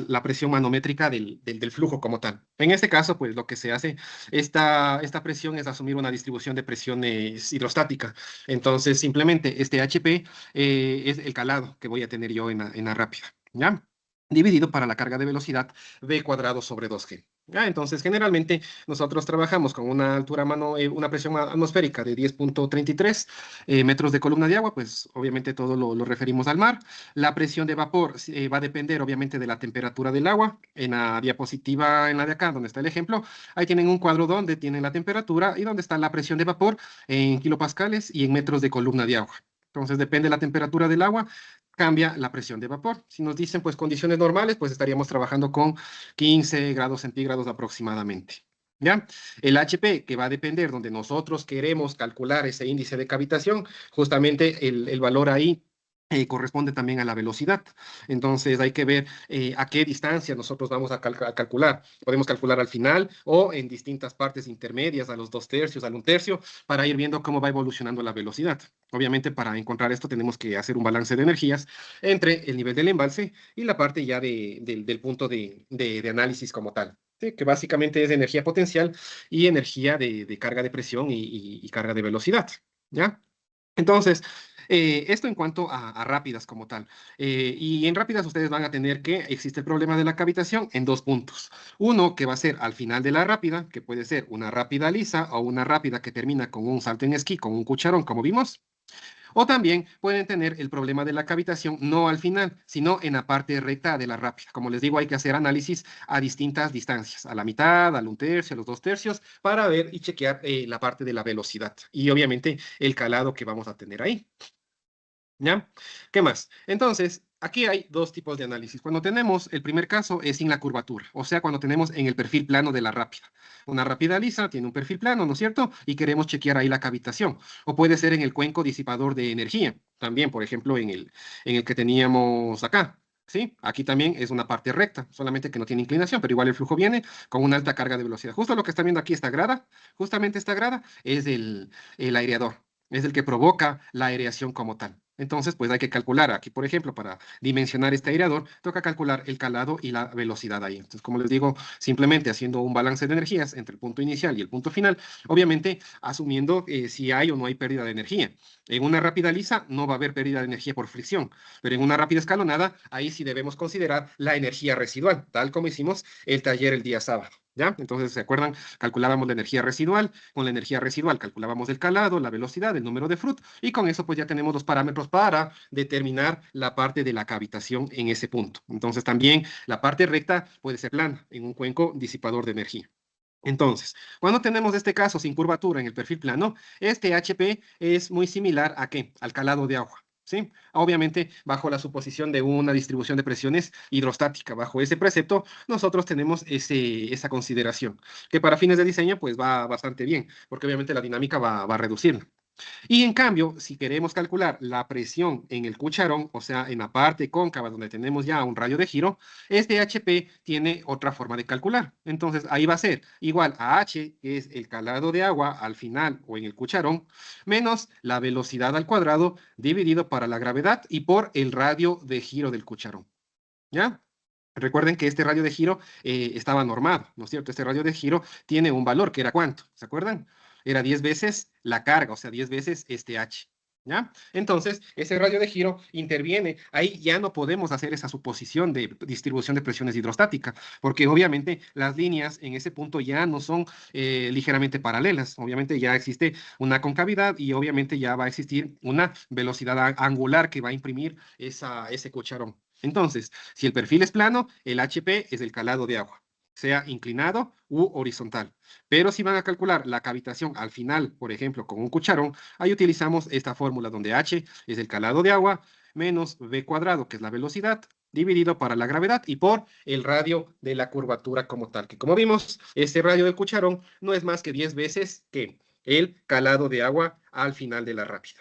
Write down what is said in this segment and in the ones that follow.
la presión manométrica del flujo como tal. En este caso, pues lo que se hace, esta presión es asumir una distribución de presiones hidrostática. Entonces, simplemente este HP es el calado que voy a tener yo en la rápida, ¿ya? Dividido para la carga de velocidad V cuadrado sobre 2G. ¿Ya? Entonces, generalmente nosotros trabajamos con una altura una presión atmosférica de 10,33 metros de columna de agua, pues obviamente todo lo referimos al mar. La presión de vapor va a depender obviamente de la temperatura del agua. En la diapositiva, en la de acá, donde está el ejemplo, ahí tienen un cuadro donde tienen la temperatura y donde está la presión de vapor en kilopascales y en metros de columna de agua. Entonces, depende de la temperatura del agua, cambia la presión de vapor. Si nos dicen, pues, condiciones normales, pues estaríamos trabajando con 15 grados centígrados aproximadamente. ¿Ya? El HP, que va a depender donde nosotros queremos calcular ese índice de cavitación, justamente el valor ahí corresponde también a la velocidad. Entonces hay que ver a qué distancia nosotros vamos a calcular. Podemos calcular al final o en distintas partes intermedias, a los 2/3, al 1/3, para ir viendo cómo va evolucionando la velocidad. Obviamente, para encontrar esto tenemos que hacer un balance de energías entre el nivel del embalse y la parte ya del punto de análisis como tal. ¿Sí? Que básicamente es energía potencial y energía de carga de presión y carga de velocidad. ¿Ya? Entonces, esto en cuanto a rápidas como tal. Y en rápidas ustedes van a tener que existe el problema de la cavitación en dos puntos. Uno que va a ser al final de la rápida, que puede ser una rápida lisa o una rápida que termina con un salto en esquí, con un cucharón, como vimos. O también pueden tener el problema de la cavitación no al final, sino en la parte recta de la rápida. Como les digo, hay que hacer análisis a distintas distancias, a la mitad, al 1/3, a los 2/3, para ver y chequear la parte de la velocidad y obviamente el calado que vamos a tener ahí. ¿Ya? ¿Qué más? Entonces, aquí hay dos tipos de análisis. Cuando tenemos el primer caso es sin la curvatura, o sea, cuando tenemos en el perfil plano de la rápida. Una rápida lisa tiene un perfil plano, ¿no es cierto? Y queremos chequear ahí la cavitación. O puede ser en el cuenco disipador de energía, también, por ejemplo, en el que teníamos acá. ¿Sí? Aquí también es una parte recta, solamente que no tiene inclinación, pero igual el flujo viene con una alta carga de velocidad. Justo lo que están viendo aquí, esta grada, justamente esta grada es el aireador, es el que provoca la aireación como tal. Entonces, pues hay que calcular aquí, por ejemplo, para dimensionar este aireador, toca calcular el calado y la velocidad ahí. Entonces, como les digo, simplemente haciendo un balance de energías entre el punto inicial y el punto final, obviamente asumiendo si hay o no hay pérdida de energía. En una rápida lisa no va a haber pérdida de energía por fricción, pero en una rápida escalonada, ahí sí debemos considerar la energía residual, tal como hicimos el taller el día sábado. ¿Ya? Entonces, ¿se acuerdan? Calculábamos la energía residual. Con la energía residual calculábamos el calado, la velocidad, el número de Fruit, y con eso pues ya tenemos los parámetros para determinar la parte de la cavitación en ese punto. Entonces, también la parte recta puede ser plana en un cuenco disipador de energía. Entonces, cuando tenemos este caso sin curvatura en el perfil plano, este HP es muy similar ¿a qué? Al calado de agua. ¿Sí? Obviamente, bajo la suposición de una distribución de presiones hidrostática, bajo ese precepto, nosotros tenemos esa consideración, que para fines de diseño, pues va bastante bien, porque obviamente la dinámica va a reducir. Y en cambio, si queremos calcular la presión en el cucharón, o sea, en la parte cóncava donde tenemos ya un radio de giro, este HP tiene otra forma de calcular. Entonces, ahí va a ser igual a H, que es el calado de agua al final o en el cucharón, menos la velocidad al cuadrado dividido para la gravedad y por el radio de giro del cucharón. ¿Ya? Recuerden que este radio de giro estaba normado, ¿no es cierto? Este radio de giro tiene un valor que era ¿cuánto? ¿Se acuerdan? Era 10 veces la carga, o sea, 10 veces este H. ¿Ya? Entonces, ese radio de giro interviene. Ahí ya no podemos hacer esa suposición de distribución de presiones hidrostática, porque obviamente las líneas en ese punto ya no son ligeramente paralelas. Obviamente ya existe una concavidad y obviamente ya va a existir una velocidad angular que va a imprimir ese cucharón. Entonces, si el perfil es plano, el HP es el calado de agua, sea inclinado u horizontal. Pero si van a calcular la cavitación al final, por ejemplo, con un cucharón, ahí utilizamos esta fórmula donde H es el calado de agua menos V cuadrado, que es la velocidad, dividido para la gravedad y por el radio de la curvatura como tal, que como vimos, este radio del cucharón no es más que 10 veces que el calado de agua al final de la rápida.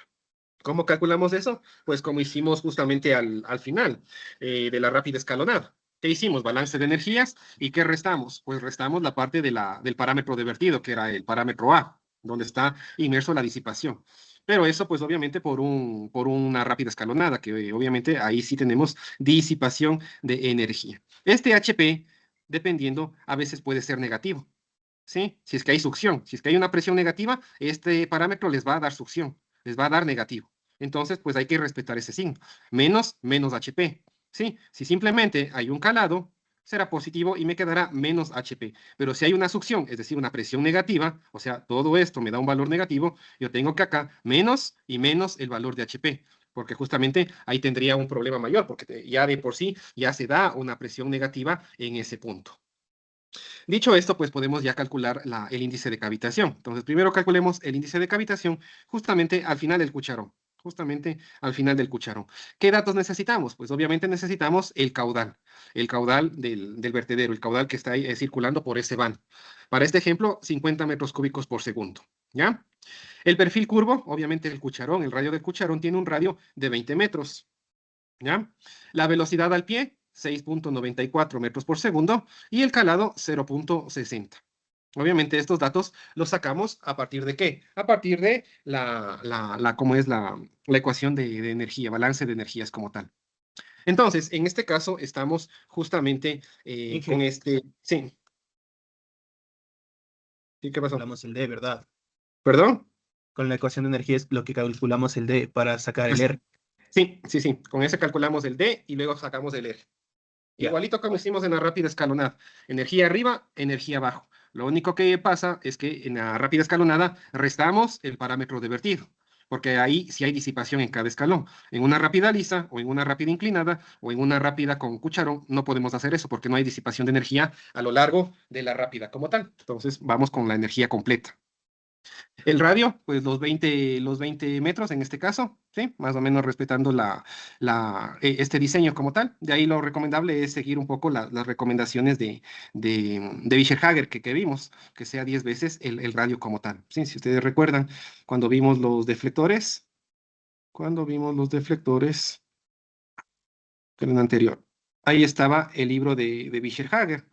¿Cómo calculamos eso? Pues como hicimos justamente al final de la rápida escalonada. ¿Qué hicimos? Balance de energías. ¿Y qué restamos? Pues restamos la parte del parámetro de vertido, que era el parámetro A, donde está inmerso la disipación. Pero eso, pues, obviamente, por una rápida escalonada, que obviamente ahí sí tenemos disipación de energía. Este HP, dependiendo, a veces puede ser negativo, ¿sí? Si es que hay succión, si es que hay una presión negativa, este parámetro les va a dar succión, les va a dar negativo. Entonces, pues hay que respetar ese signo. Menos HP, ¿sí? Si simplemente hay un calado, será positivo y me quedará menos HP. Pero si hay una succión, es decir, una presión negativa, o sea, todo esto me da un valor negativo, yo tengo que acá menos y menos el valor de HP, porque justamente ahí tendría un problema mayor, porque ya de por sí ya se da una presión negativa en ese punto. Dicho esto, pues podemos ya calcular el índice de cavitación. Entonces, primero calculemos el índice de cavitación justamente al final del cucharón. Justamente al final del cucharón. ¿Qué datos necesitamos? Pues obviamente necesitamos el caudal del vertedero, el caudal que está ahí circulando por ese vano. Para este ejemplo, 50 metros cúbicos por segundo. ¿Ya? El perfil curvo, obviamente el cucharón, el radio del cucharón tiene un radio de 20 metros. ¿Ya? La velocidad al pie, 6.94 metros por segundo, y el calado, 0.60. Obviamente estos datos los sacamos a partir de ¿qué? A partir de ¿cómo es la ecuación de energía, balance de energías como tal. Entonces, en este caso estamos justamente con Inge, este, sí, ¿sí? ¿Qué pasó? calculamos el D, ¿verdad? ¿Perdón? Con la ecuación de energía es lo que calculamos el D para sacar el Pues, R. sí, con ese calculamos el D y luego sacamos el R. Ya. Igualito como hicimos en la rápida escalonada. Energía arriba, energía abajo. Lo único que pasa es que en la rápida escalonada restamos el parámetro de vertido, porque ahí sí hay disipación en cada escalón. En una rápida lisa, o en una rápida inclinada, o en una rápida con cucharón, no podemos hacer eso porque no hay disipación de energía a lo largo de la rápida como tal. Entonces vamos con la energía completa. El radio, pues los 20 metros en este caso, ¿sí? Más o menos respetando este diseño como tal. De ahí lo recomendable es seguir un poco las recomendaciones de Vischerhager que vimos, que sea 10 veces el radio como tal. ¿Sí? Si ustedes recuerdan, cuando vimos los deflectores, que era el anterior, ahí estaba el libro de Vischerhager.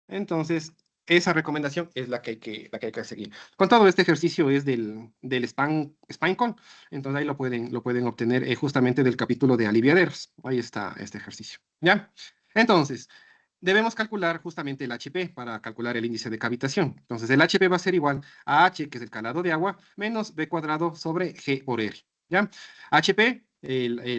Entonces, esa recomendación es la que hay que seguir. Con todo este ejercicio es del Spinecon, entonces ahí lo pueden obtener justamente del capítulo de aliviaderos. Ahí está este ejercicio. ¿Ya? Entonces, debemos calcular justamente el HP para calcular el índice de cavitación. Entonces, el HP va a ser igual a H, que es el calado de agua, menos B cuadrado sobre G por R. ¿Ya? HP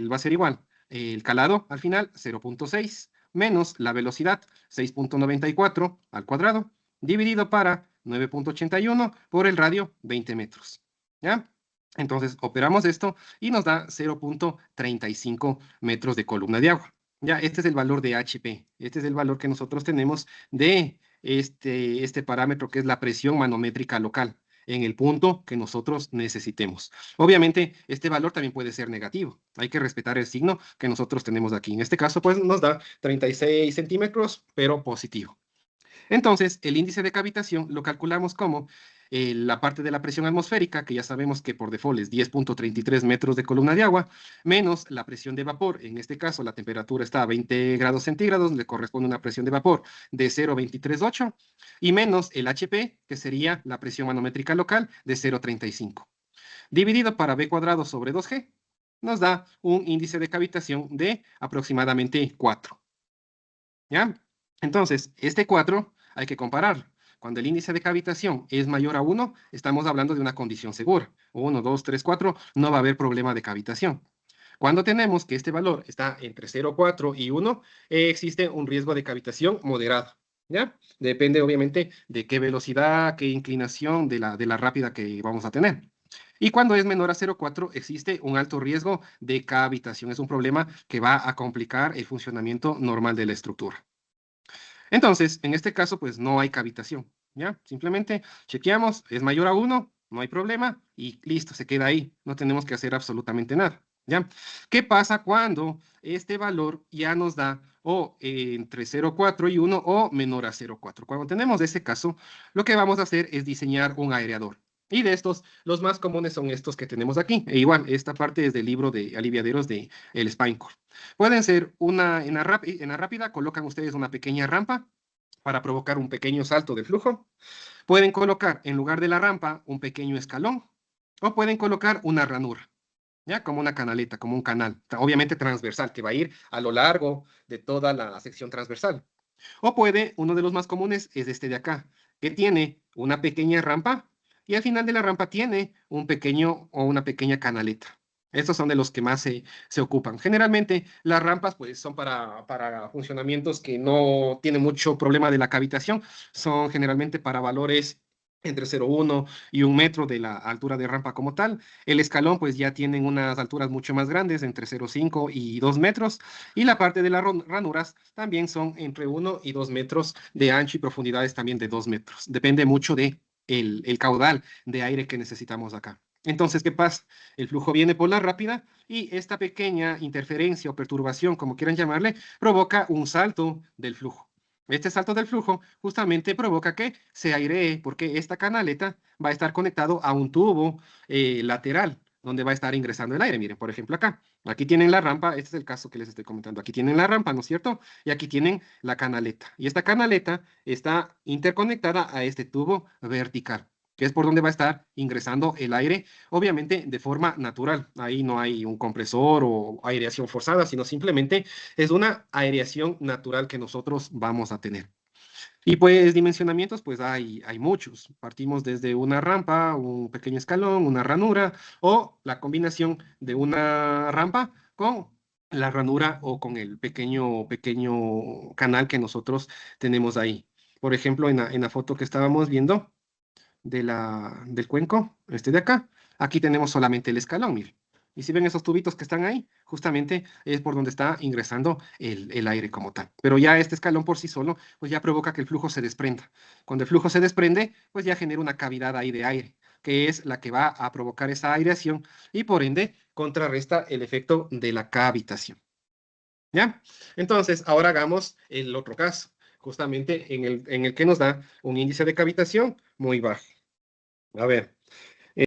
va a ser igual. El calado al final, 0.6 menos la velocidad, 6.94 al cuadrado, dividido para 9.81 por el radio, 20 metros. ¿Ya? Entonces, operamos esto y nos da 0.35 metros de columna de agua. Ya, este es el valor de HP. Este es el valor que nosotros tenemos de este parámetro que es la presión manométrica local en el punto que nosotros necesitemos. Obviamente, este valor también puede ser negativo. Hay que respetar el signo que nosotros tenemos aquí. En este caso, pues nos da 36 centímetros, pero positivo. Entonces, el índice de cavitación lo calculamos como la parte de la presión atmosférica, que ya sabemos que por default es 10.33 metros de columna de agua, menos la presión de vapor. En este caso, la temperatura está a 20 grados centígrados, le corresponde una presión de vapor de 0,238, y menos el HP, que sería la presión manométrica local de 0,35. Dividido para B cuadrado sobre 2G, nos da un índice de cavitación de aproximadamente 4. ¿Ya? Entonces, este 4 hay que compararlo. Cuando el índice de cavitación es mayor a 1, estamos hablando de una condición segura. 1, 2, 3, 4, no va a haber problema de cavitación. Cuando tenemos que este valor está entre 0,4 y 1, existe un riesgo de cavitación moderado. ¿Ya? Depende, obviamente, de qué velocidad, qué inclinación de la rápida que vamos a tener. Y cuando es menor a 0,4, existe un alto riesgo de cavitación. Es un problema que va a complicar el funcionamiento normal de la estructura. Entonces, en este caso, pues no hay cavitación, ¿ya? Simplemente chequeamos, es mayor a 1, no hay problema y listo, se queda ahí. No tenemos que hacer absolutamente nada, ¿ya? ¿Qué pasa cuando este valor ya nos da o entre 0,4 y 1 o menor a 0,4? Cuando tenemos ese caso, lo que vamos a hacer es diseñar un aireador. Y de estos, los más comunes son estos que tenemos aquí. E igual, esta parte es del libro de aliviaderos de el Spinecor. Pueden ser en la rápida colocan ustedes una pequeña rampa para provocar un pequeño salto de flujo. Pueden colocar en lugar de la rampa un pequeño escalón o pueden colocar una ranura, ¿ya? Como una canaleta, como un canal, obviamente transversal, que va a ir a lo largo de toda la sección transversal. O puede, uno de los más comunes es este de acá, que tiene una pequeña rampa y al final de la rampa tiene un pequeño o una pequeña canaleta. Estos son de los que más se ocupan. Generalmente las rampas pues son para funcionamientos que no tienen mucho problema de la cavitación. Son generalmente para valores entre 0,1 y 1 metro de la altura de rampa como tal. El escalón pues ya tienen unas alturas mucho más grandes, entre 0,5 y 2 metros. Y la parte de las ranuras también son entre 1 y 2 metros de ancho y profundidades también de 2 metros. Depende mucho de el caudal de aire que necesitamos acá. Entonces, ¿qué pasa? El flujo viene por la rápida y esta pequeña interferencia o perturbación, como quieran llamarle, provoca un salto del flujo. Este salto del flujo justamente provoca que se airee porque esta canaleta va a estar conectado a un tubo lateral donde va a estar ingresando el aire. Miren, por ejemplo, acá. Aquí tienen la rampa, este es el caso que les estoy comentando. Aquí tienen la rampa, ¿no es cierto? Y aquí tienen la canaleta. Y esta canaleta está interconectada a este tubo vertical, que es por donde va a estar ingresando el aire, obviamente de forma natural. Ahí no hay un compresor o aireación forzada, sino simplemente es una aireación natural que nosotros vamos a tener. Y pues dimensionamientos, pues hay muchos. Partimos desde una rampa, un pequeño escalón, una ranura o la combinación de una rampa con la ranura o con el pequeño canal que nosotros tenemos ahí. Por ejemplo, en la foto que estábamos viendo del cuenco, este de acá, aquí tenemos solamente el escalón, miren. Y si ven esos tubitos que están ahí, justamente es por donde está ingresando el aire como tal. Pero ya este escalón por sí solo, pues ya provoca que el flujo se desprenda. Cuando el flujo se desprende, pues ya genera una cavidad ahí de aire, que es la que va a provocar esa aireación y por ende contrarresta el efecto de la cavitación. ¿Ya? Entonces, ahora hagamos el otro caso, justamente en el que nos da un índice de cavitación muy bajo. A ver,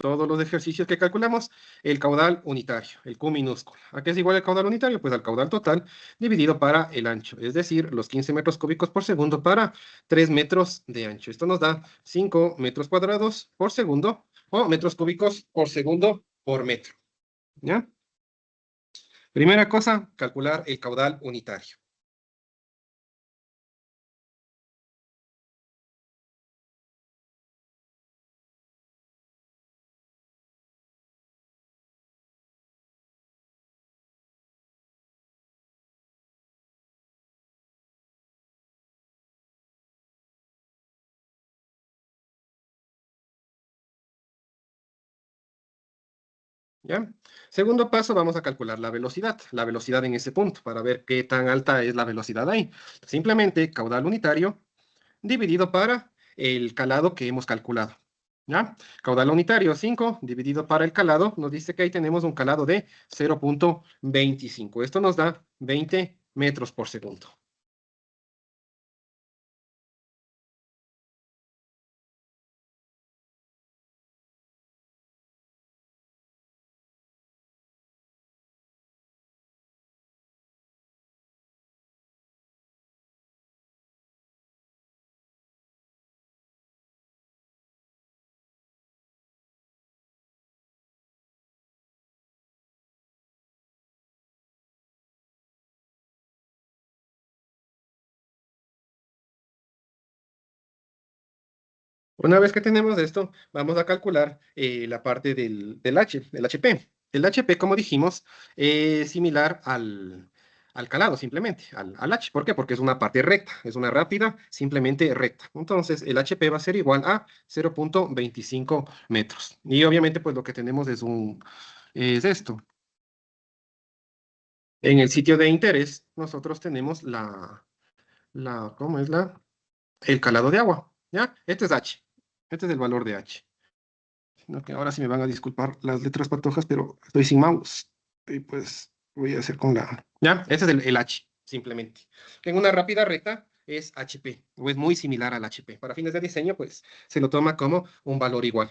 todos los ejercicios que calculamos, el caudal unitario, el Q minúsculo. ¿A qué es igual el caudal unitario? Pues al caudal total dividido para el ancho, es decir, los 15 metros cúbicos por segundo para 3 metros de ancho. Esto nos da 5 metros cuadrados por segundo o metros cúbicos por segundo por metro. ¿Ya? Primera cosa, calcular el caudal unitario. ¿Ya? Segundo paso, vamos a calcular la velocidad en ese punto, para ver qué tan alta es la velocidad ahí. Simplemente caudal unitario dividido para el calado que hemos calculado. ¿Ya? Caudal unitario 5 dividido para el calado, nos dice que ahí tenemos un calado de 0,25. Esto nos da 20 metros por segundo. Una vez que tenemos esto, vamos a calcular la parte del HP. El HP, como dijimos, es similar al calado, simplemente, al H. ¿Por qué? Porque es una parte recta, es una rápida, simplemente recta. Entonces, el HP va a ser igual a 0,25 metros. Y obviamente, pues lo que tenemos es esto. En el sitio de interés, nosotros tenemos ¿cómo es el calado de agua, ¿ya? Este es H. Este es el valor de H. Sino que ahora sí me van a disculpar las letras patojas, pero estoy sin mouse. Y pues voy a hacer con la... ¿Ya? Ese es el H, simplemente. En una rápida recta es HP, o es muy similar al HP. Para fines de diseño, pues se lo toma como un valor igual.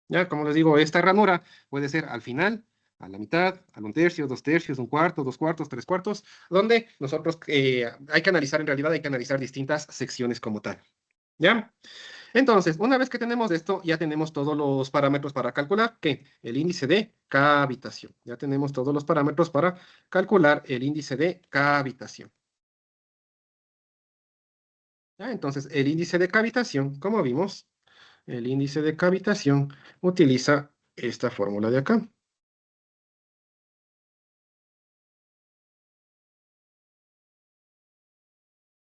Ya, como les digo, esta ranura puede ser al final, a la mitad, a un tercio, 2 tercios, un cuarto, 2 cuartos, 3 cuartos, donde nosotros hay que analizar, en realidad hay que analizar distintas secciones como tal. ¿Ya? Entonces, una vez que tenemos esto, ya tenemos todos los parámetros para calcular, ¿qué? El índice de cavitación. Ya tenemos todos los parámetros para calcular el índice de cavitación. ¿Ya? Entonces, el índice de cavitación, como vimos, el índice de cavitación utiliza esta fórmula de acá.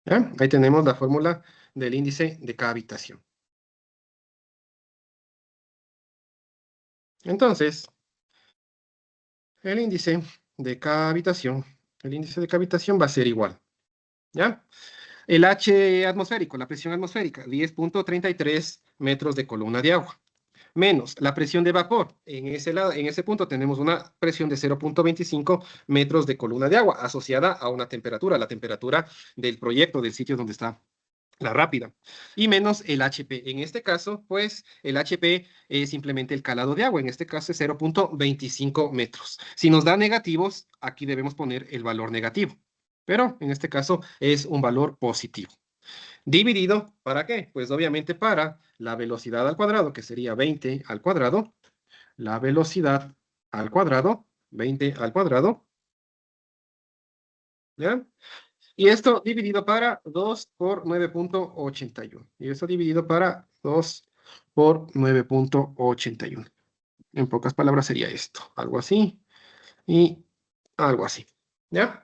¿Ya? Ahí tenemos la fórmula del índice de cavitación. Entonces, el índice de cavitación, el índice de cavitación va a ser igual, ¿ya? El H atmosférico, la presión atmosférica, 10.33 metros de columna de agua, menos la presión de vapor. En ese punto tenemos una presión de 0.25 metros de columna de agua asociada a una temperatura, la temperatura del proyecto, del sitio donde está la rápida, y menos el HP. En este caso, pues el HP es simplemente el calado de agua, en este caso es 0.25 metros. Si nos da negativos, aquí debemos poner el valor negativo, pero en este caso es un valor positivo. Dividido, ¿para qué? Pues obviamente para la velocidad al cuadrado, que sería 20 al cuadrado, la velocidad al cuadrado, 20 al cuadrado, ¿ya? Y esto dividido para 2 por 9.81. Y esto dividido para 2 por 9.81. En pocas palabras sería esto. Algo así y algo así. ¿Ya?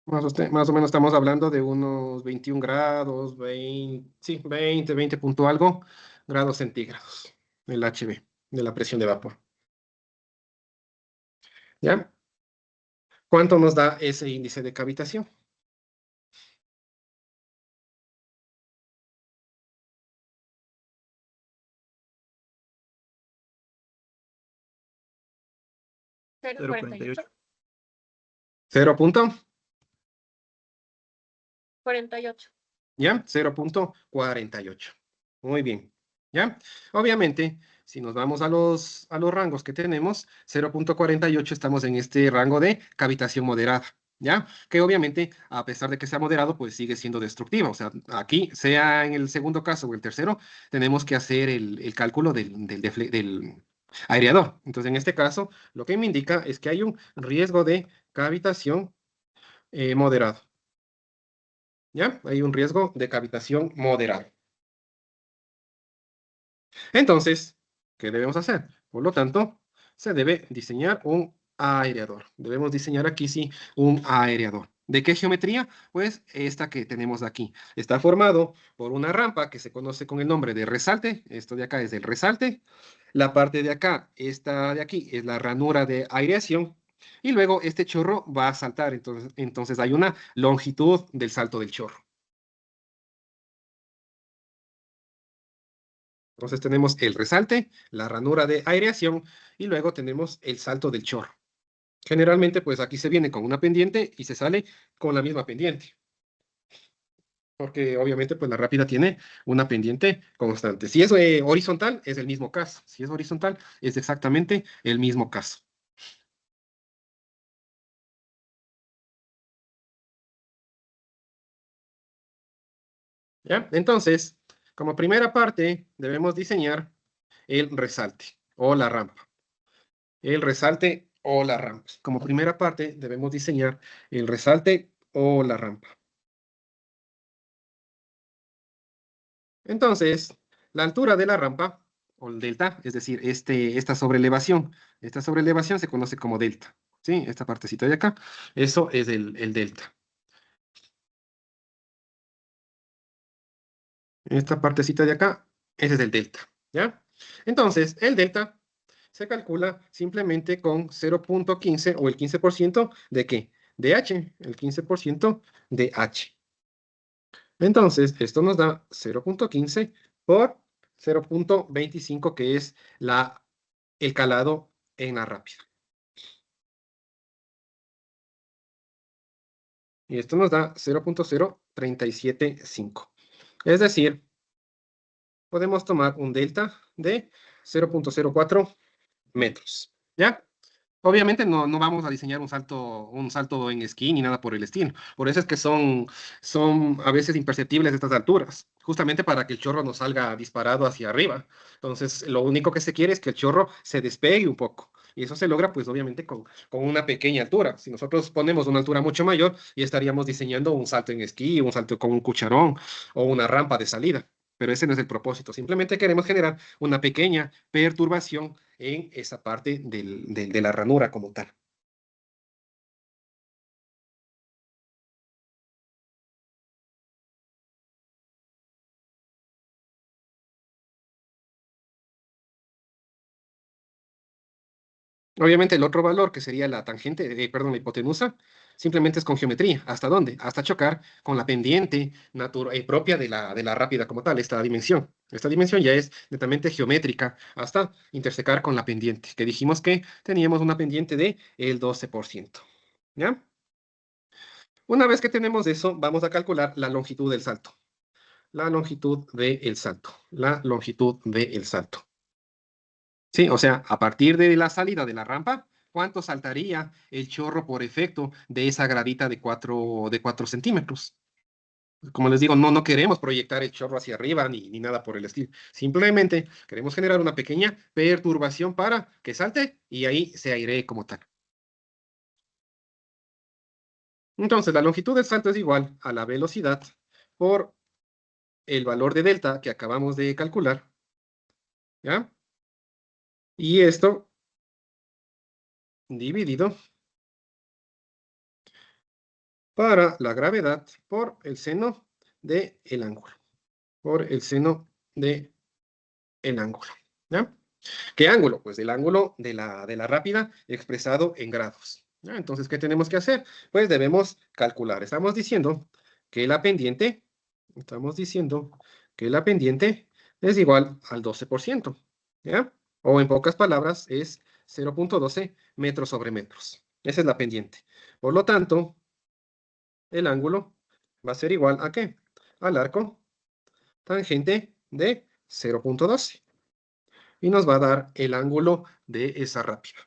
Más o menos estamos hablando de unos 21 grados, 20, sí, 20 punto algo grados centígrados. El HB, de la presión de vapor. ¿Ya? ¿Cuánto nos da ese índice de cavitación? 0,48. 0. 48. ¿Ya? 0.48. Muy bien. ¿Ya? Obviamente, si nos vamos a los rangos que tenemos, 0.48 estamos en este rango de cavitación moderada. ¿Ya? Que obviamente, a pesar de que sea moderado, pues sigue siendo destructiva. O sea, aquí, sea en el segundo caso o el tercero, tenemos que hacer el cálculo del aireador. Entonces, en este caso, lo que me indica es que hay un riesgo de cavitación moderado. ¿Ya? Hay un riesgo de cavitación moderado. Entonces, ¿qué debemos hacer? Por lo tanto, se debe diseñar un aereador. Debemos diseñar aquí, sí, un aereador. ¿De qué geometría? Pues esta que tenemos aquí. Está formado por una rampa que se conoce con el nombre de resalte. Esto de acá es el resalte. La parte de acá, esta de aquí, es la ranura de aireación. Y luego este chorro va a saltar. Entonces hay una longitud del salto del chorro. Entonces tenemos el resalte, la ranura de aireación y luego tenemos el salto del chorro. Generalmente, pues aquí se viene con una pendiente y se sale con la misma pendiente. Porque obviamente, pues la rápida tiene una pendiente constante. Si es horizontal, es el mismo caso. Si es horizontal, es exactamente el mismo caso. ¿Ya? Entonces, como primera parte, debemos diseñar el resalte o la rampa. El resalte o la rampa. Como primera parte, debemos diseñar el resalte o la rampa. Entonces, la altura de la rampa, o el delta, es decir, esta sobrelevación se conoce como delta, ¿sí? Esta partecita de acá, eso es el delta. Esta partecita de acá, ese es el delta, ¿ya? Entonces, el delta se calcula simplemente con 0.15 o el 15% de ¿qué? De h, el 15% de h. Entonces, esto nos da 0.15 por 0.25, que es el calado en la rápida. Y esto nos da 0.0375. Es decir, podemos tomar un delta de 0.04 metros, ¿ya? Obviamente no vamos a diseñar un salto en esquí ni nada por el estilo. Por eso es que son a veces imperceptibles estas alturas, justamente para que el chorro no salga disparado hacia arriba. Entonces, lo único que se quiere es que el chorro se despegue un poco. Y eso se logra, pues, obviamente, con una pequeña altura. Si nosotros ponemos una altura mucho mayor, ya estaríamos diseñando un salto en esquí, un salto con un cucharón o una rampa de salida. Pero ese no es el propósito. Simplemente queremos generar una pequeña perturbación en esa parte de la ranura como tal. Obviamente el otro valor, que sería la tangente, perdón, la hipotenusa, simplemente es con geometría. ¿Hasta dónde? Hasta chocar con la pendiente propia de la rápida como tal, esta dimensión. Esta dimensión ya es netamente geométrica hasta intersecar con la pendiente, que dijimos que teníamos una pendiente de el 12%. ¿Ya? Una vez que tenemos eso, vamos a calcular la longitud del salto. La longitud del salto. La longitud del salto. Sí, o sea, a partir de la salida de la rampa, ¿cuánto saltaría el chorro por efecto de esa gradita de cuatro centímetros? Como les digo, no queremos proyectar el chorro hacia arriba ni nada por el estilo. Simplemente queremos generar una pequeña perturbación para que salte y ahí se airee como tal. Entonces, la longitud del salto es igual a la velocidad por el valor de delta que acabamos de calcular, ¿ya? Y esto dividido para la gravedad por el seno del ángulo. Por el seno del ángulo. ¿Ya? ¿Qué ángulo? Pues el ángulo de la rápida expresado en grados. ¿Ya? Entonces, ¿qué tenemos que hacer? Pues debemos calcular. Estamos diciendo que la pendiente es igual al 12%. ¿Ya? O en pocas palabras, es 0.12 metros sobre metros. Esa es la pendiente. Por lo tanto, el ángulo va a ser igual ¿a qué? Al arco tangente de 0.12. Y nos va a dar el ángulo de esa rápida.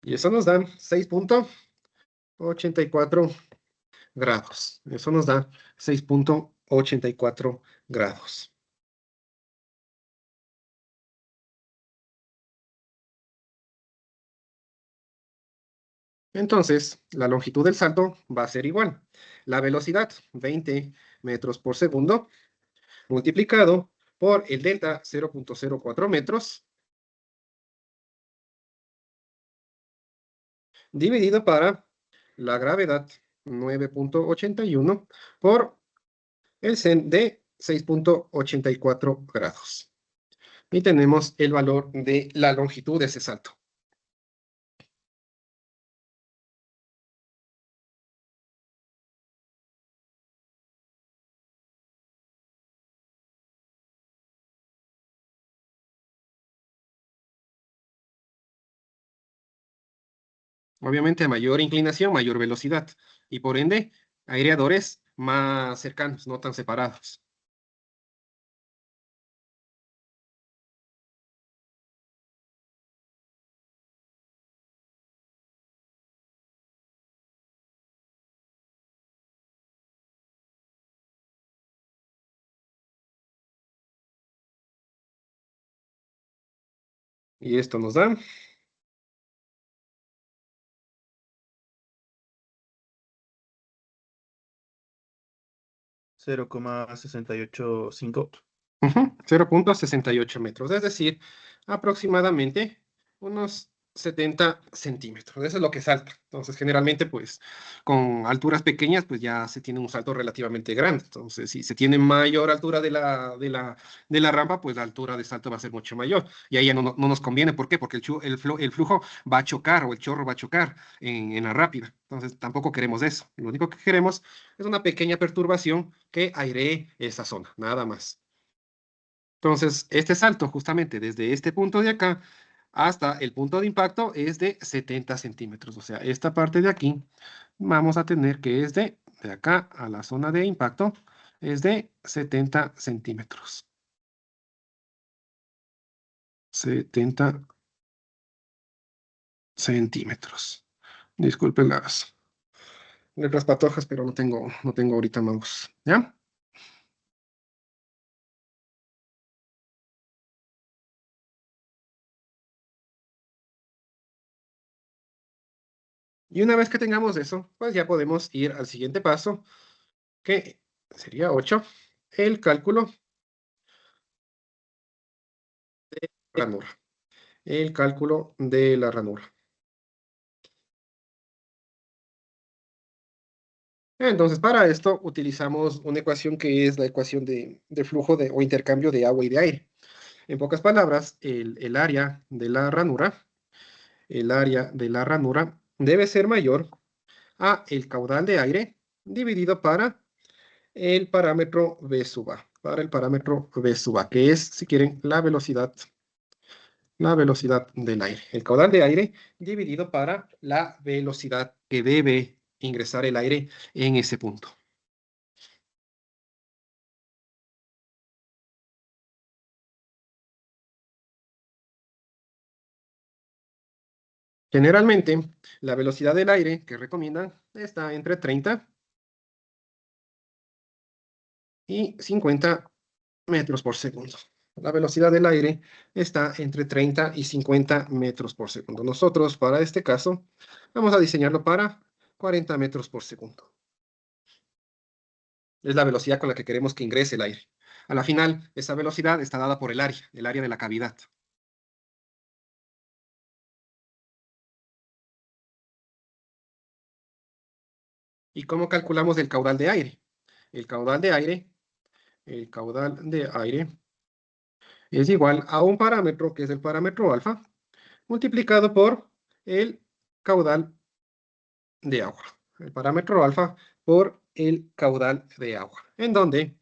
Y eso nos da 6.84 grados. Eso nos da 6.84 grados. Entonces, la longitud del salto va a ser igual. La velocidad, 20 metros por segundo, multiplicado por el delta, 0.04 metros, dividido para la gravedad, 9.81, por el sen de 6.84 grados. Y tenemos el valor de la longitud de ese salto. Obviamente, a mayor inclinación, mayor velocidad. Y por ende, aireadores más cercanos, no tan separados. Y esto nos da 0,685. 0.68 metros. Es decir, aproximadamente unos 70 centímetros. Eso es lo que salta. Entonces, generalmente, pues, con alturas pequeñas, pues ya se tiene un salto relativamente grande. Entonces, si se tiene mayor altura de la rampa, pues la altura de salto va a ser mucho mayor. Y ahí ya no nos conviene. ¿Por qué? Porque el flujo va a chocar o el chorro va a chocar en la rápida. Entonces, tampoco queremos eso. Lo único que queremos es una pequeña perturbación que airee esa zona, nada más. Entonces, este salto justamente desde este punto de acá hasta el punto de impacto es de 70 centímetros. O sea, esta parte de aquí vamos a tener que es de acá a la zona de impacto es de 70 centímetros. 70 centímetros. Disculpen las letras patojas, pero no tengo ahorita mouse. ¿Ya? Y una vez que tengamos eso, pues ya podemos ir al siguiente paso, que sería 8, el cálculo de la ranura. El cálculo de la ranura. Entonces, para esto utilizamos una ecuación que es la ecuación de flujo o intercambio de agua y de aire. En pocas palabras, el área de la ranura debe ser mayor a el caudal de aire dividido para el parámetro V sub A, para el parámetro V sub A, que es, si quieren, la velocidad del aire. El caudal de aire dividido para la velocidad que debe ingresar el aire en ese punto. Generalmente, la velocidad del aire que recomiendan está entre 30 y 50 metros por segundo. La velocidad del aire está entre 30 y 50 metros por segundo. Nosotros, para este caso, vamos a diseñarlo para 40 metros por segundo. Es la velocidad con la que queremos que ingrese el aire. A la final, esa velocidad está dada por el área de la cavidad. ¿Y cómo calculamos el caudal de aire? El caudal de aire, el caudal de aire es igual a un parámetro, que es el parámetro alfa, multiplicado por el caudal de agua. El parámetro alfa por el caudal de agua, en donde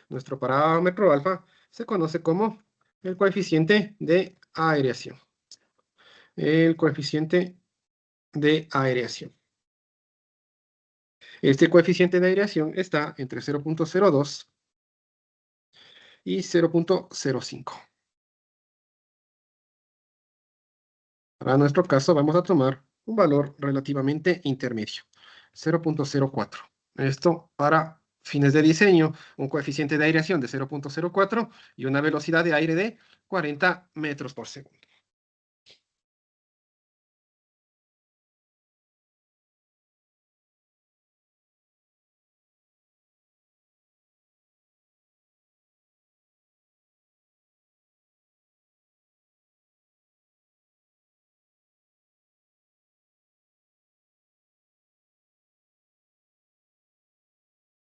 nuestro parámetro alfa se conoce como el coeficiente de aireación. El coeficiente de aireación. Este coeficiente de aireación está entre 0.02 y 0.05. Para nuestro caso vamos a tomar un valor relativamente intermedio, 0.04. Esto para fines de diseño, un coeficiente de aireación de 0.04 y una velocidad de aire de 40 metros por segundo.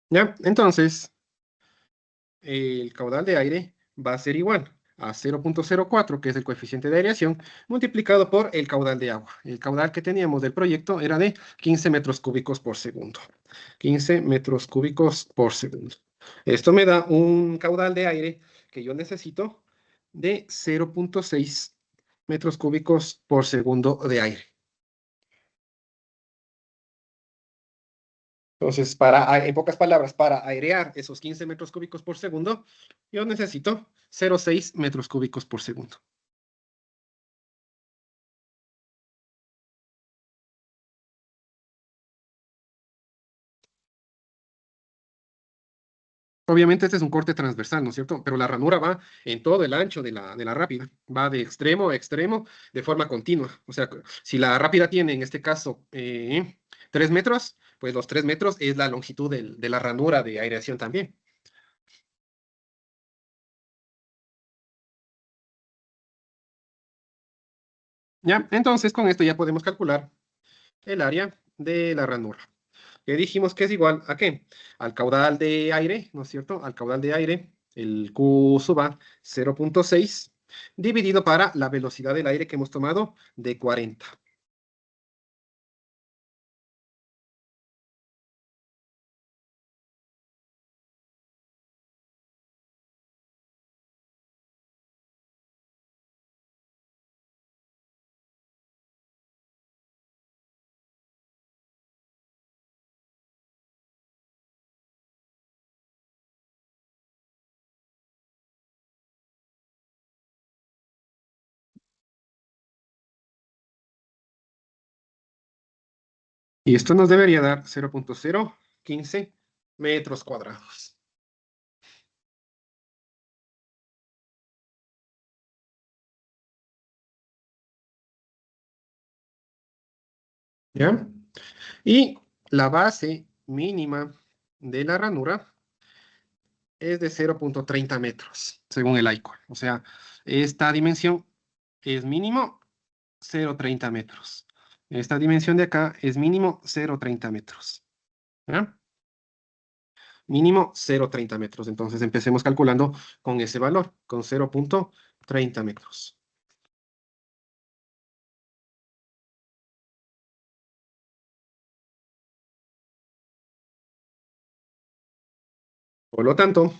¿Ya? Entonces, el caudal de aire va a ser igual a 0.04, que es el coeficiente de aireación, multiplicado por el caudal de agua. El caudal que teníamos del proyecto era de 15 metros cúbicos por segundo. 15 metros cúbicos por segundo. Esto me da un caudal de aire que yo necesito de 0.6 metros cúbicos por segundo de aire. Entonces, en pocas palabras, para airear esos 15 metros cúbicos por segundo, yo necesito 0.6 metros cúbicos por segundo. Obviamente este es un corte transversal, ¿no es cierto? Pero la ranura va en todo el ancho de la rápida. Va de extremo a extremo de forma continua. O sea, si la rápida tiene, en este caso, 3 metros, pues los 3 metros es la longitud de la ranura de aireación también. ¿Ya? Entonces, con esto ya podemos calcular el área de la ranura. Que dijimos que es igual ¿a qué? Al caudal de aire, ¿no es cierto? Al caudal de aire, el Q sub A 0.6, dividido para la velocidad del aire que hemos tomado de 40. Y esto nos debería dar 0.015 metros cuadrados. ¿Ya? Y la base mínima de la ranura es de 0.30 metros, según el ICOR. O sea, esta dimensión es mínimo 0.30 metros. Esta dimensión de acá es mínimo 0.30 metros. ¿Ya? Mínimo 0.30 metros. Entonces empecemos calculando con ese valor, con 0.30 metros. Por lo tanto,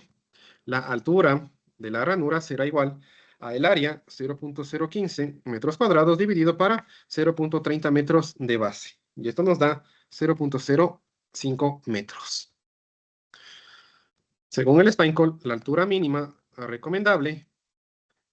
la altura de la ranura será igual a el área 0.015 metros cuadrados dividido para 0.30 metros de base. Y esto nos da 0.05 metros. Según el Spinecall, la altura mínima recomendable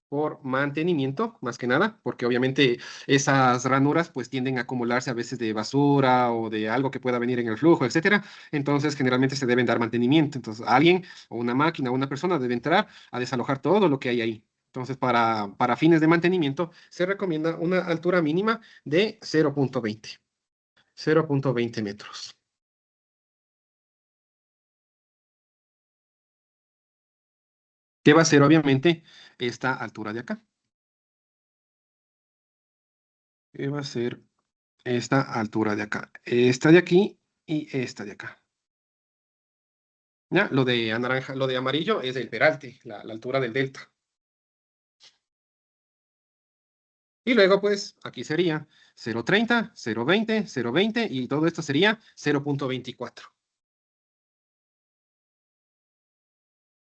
por mantenimiento, más que nada, porque obviamente esas ranuras pues tienden a acumularse a veces de basura o de algo que pueda venir en el flujo, etcétera. Entonces, generalmente se deben dar mantenimiento. Entonces, alguien o una máquina o una persona debe entrar a desalojar todo lo que hay ahí. Entonces, para fines de mantenimiento, se recomienda una altura mínima de 0.20 metros. ¿Qué va a ser, obviamente, esta altura de acá? ¿Qué va a ser esta altura de acá? Esta de aquí y esta de acá. ¿Ya? Lo de naranja, lo de amarillo es el peralte, la altura del delta. Y luego, pues, aquí sería 0.30, 0.20, 0.20 y todo esto sería 0.24.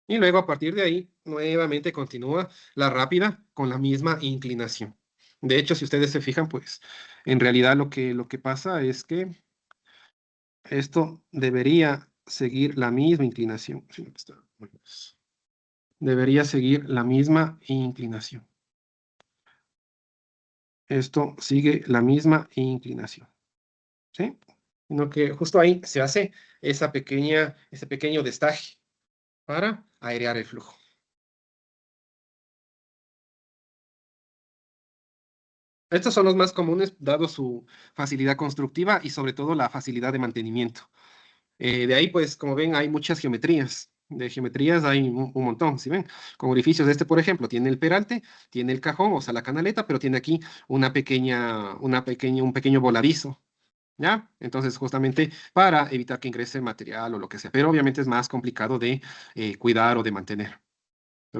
Y luego, a partir de ahí, nuevamente continúa la rápida con la misma inclinación. De hecho, si ustedes se fijan, pues, en realidad lo que pasa es que esto debería seguir la misma inclinación. Debería seguir la misma inclinación. Esto sigue la misma inclinación, ¿sí? Sino que justo ahí se hace ese pequeño destaje para airear el flujo. Estos son los más comunes, dado su facilidad constructiva y sobre todo la facilidad de mantenimiento. De ahí, pues, como ven, hay muchas geometrías. De geometrías hay un montón, ¿sí ven? Con orificios, este, por ejemplo, tiene el peralte, tiene el cajón, o sea, la canaleta, pero tiene aquí un pequeño voladizo, ¿ya? Entonces, justamente para evitar que ingrese material o lo que sea, pero obviamente es más complicado de cuidar o de mantener.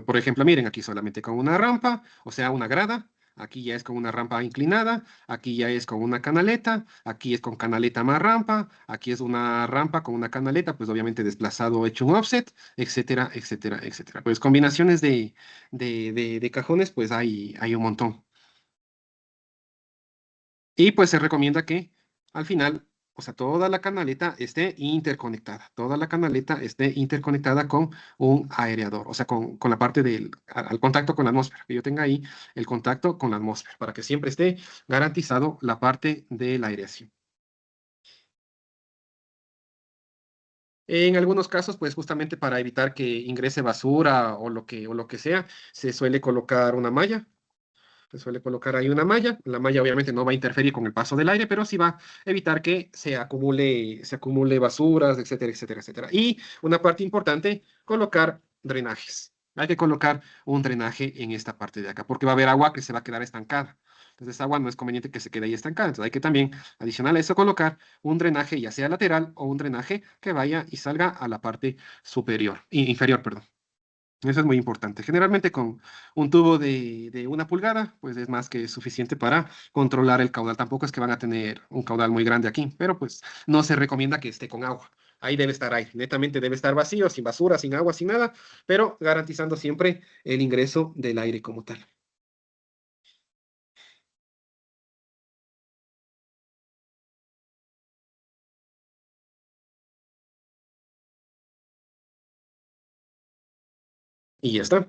Por ejemplo, miren, aquí solamente con una rampa, o sea, una grada. Aquí ya es con una rampa inclinada, aquí ya es con una canaleta, aquí es con canaleta más rampa, aquí es una rampa con una canaleta, pues obviamente desplazado hecho un offset, etcétera, etcétera, etcétera. Pues combinaciones de cajones, pues hay un montón. Y pues se recomienda que al final, o sea, toda la canaleta esté interconectada, toda la canaleta esté interconectada con un aireador, o sea, con la parte al contacto con la atmósfera, que yo tenga ahí el contacto con la atmósfera, para que siempre esté garantizado la parte de la aireación. En algunos casos, pues justamente para evitar que ingrese basura o lo que sea, se suele colocar una malla. Se suele colocar ahí una malla. La malla obviamente no va a interferir con el paso del aire, pero sí va a evitar que se acumule basuras, etcétera, etcétera, etcétera. Y una parte importante, colocar drenajes. Hay que colocar un drenaje en esta parte de acá, porque va a haber agua que se va a quedar estancada. Entonces, esa agua no es conveniente que se quede ahí estancada. Entonces, hay que también, adicional a eso, colocar un drenaje, ya sea lateral o un drenaje que vaya y salga a la parte superior, inferior, perdón. Eso es muy importante. Generalmente con un tubo de 1 pulgada, pues es más que suficiente para controlar el caudal. Tampoco es que van a tener un caudal muy grande aquí, pero pues no se recomienda que esté con agua. Ahí debe estar aire. Netamente debe estar vacío, sin basura, sin agua, sin nada, pero garantizando siempre el ingreso del aire como tal. Y ya está.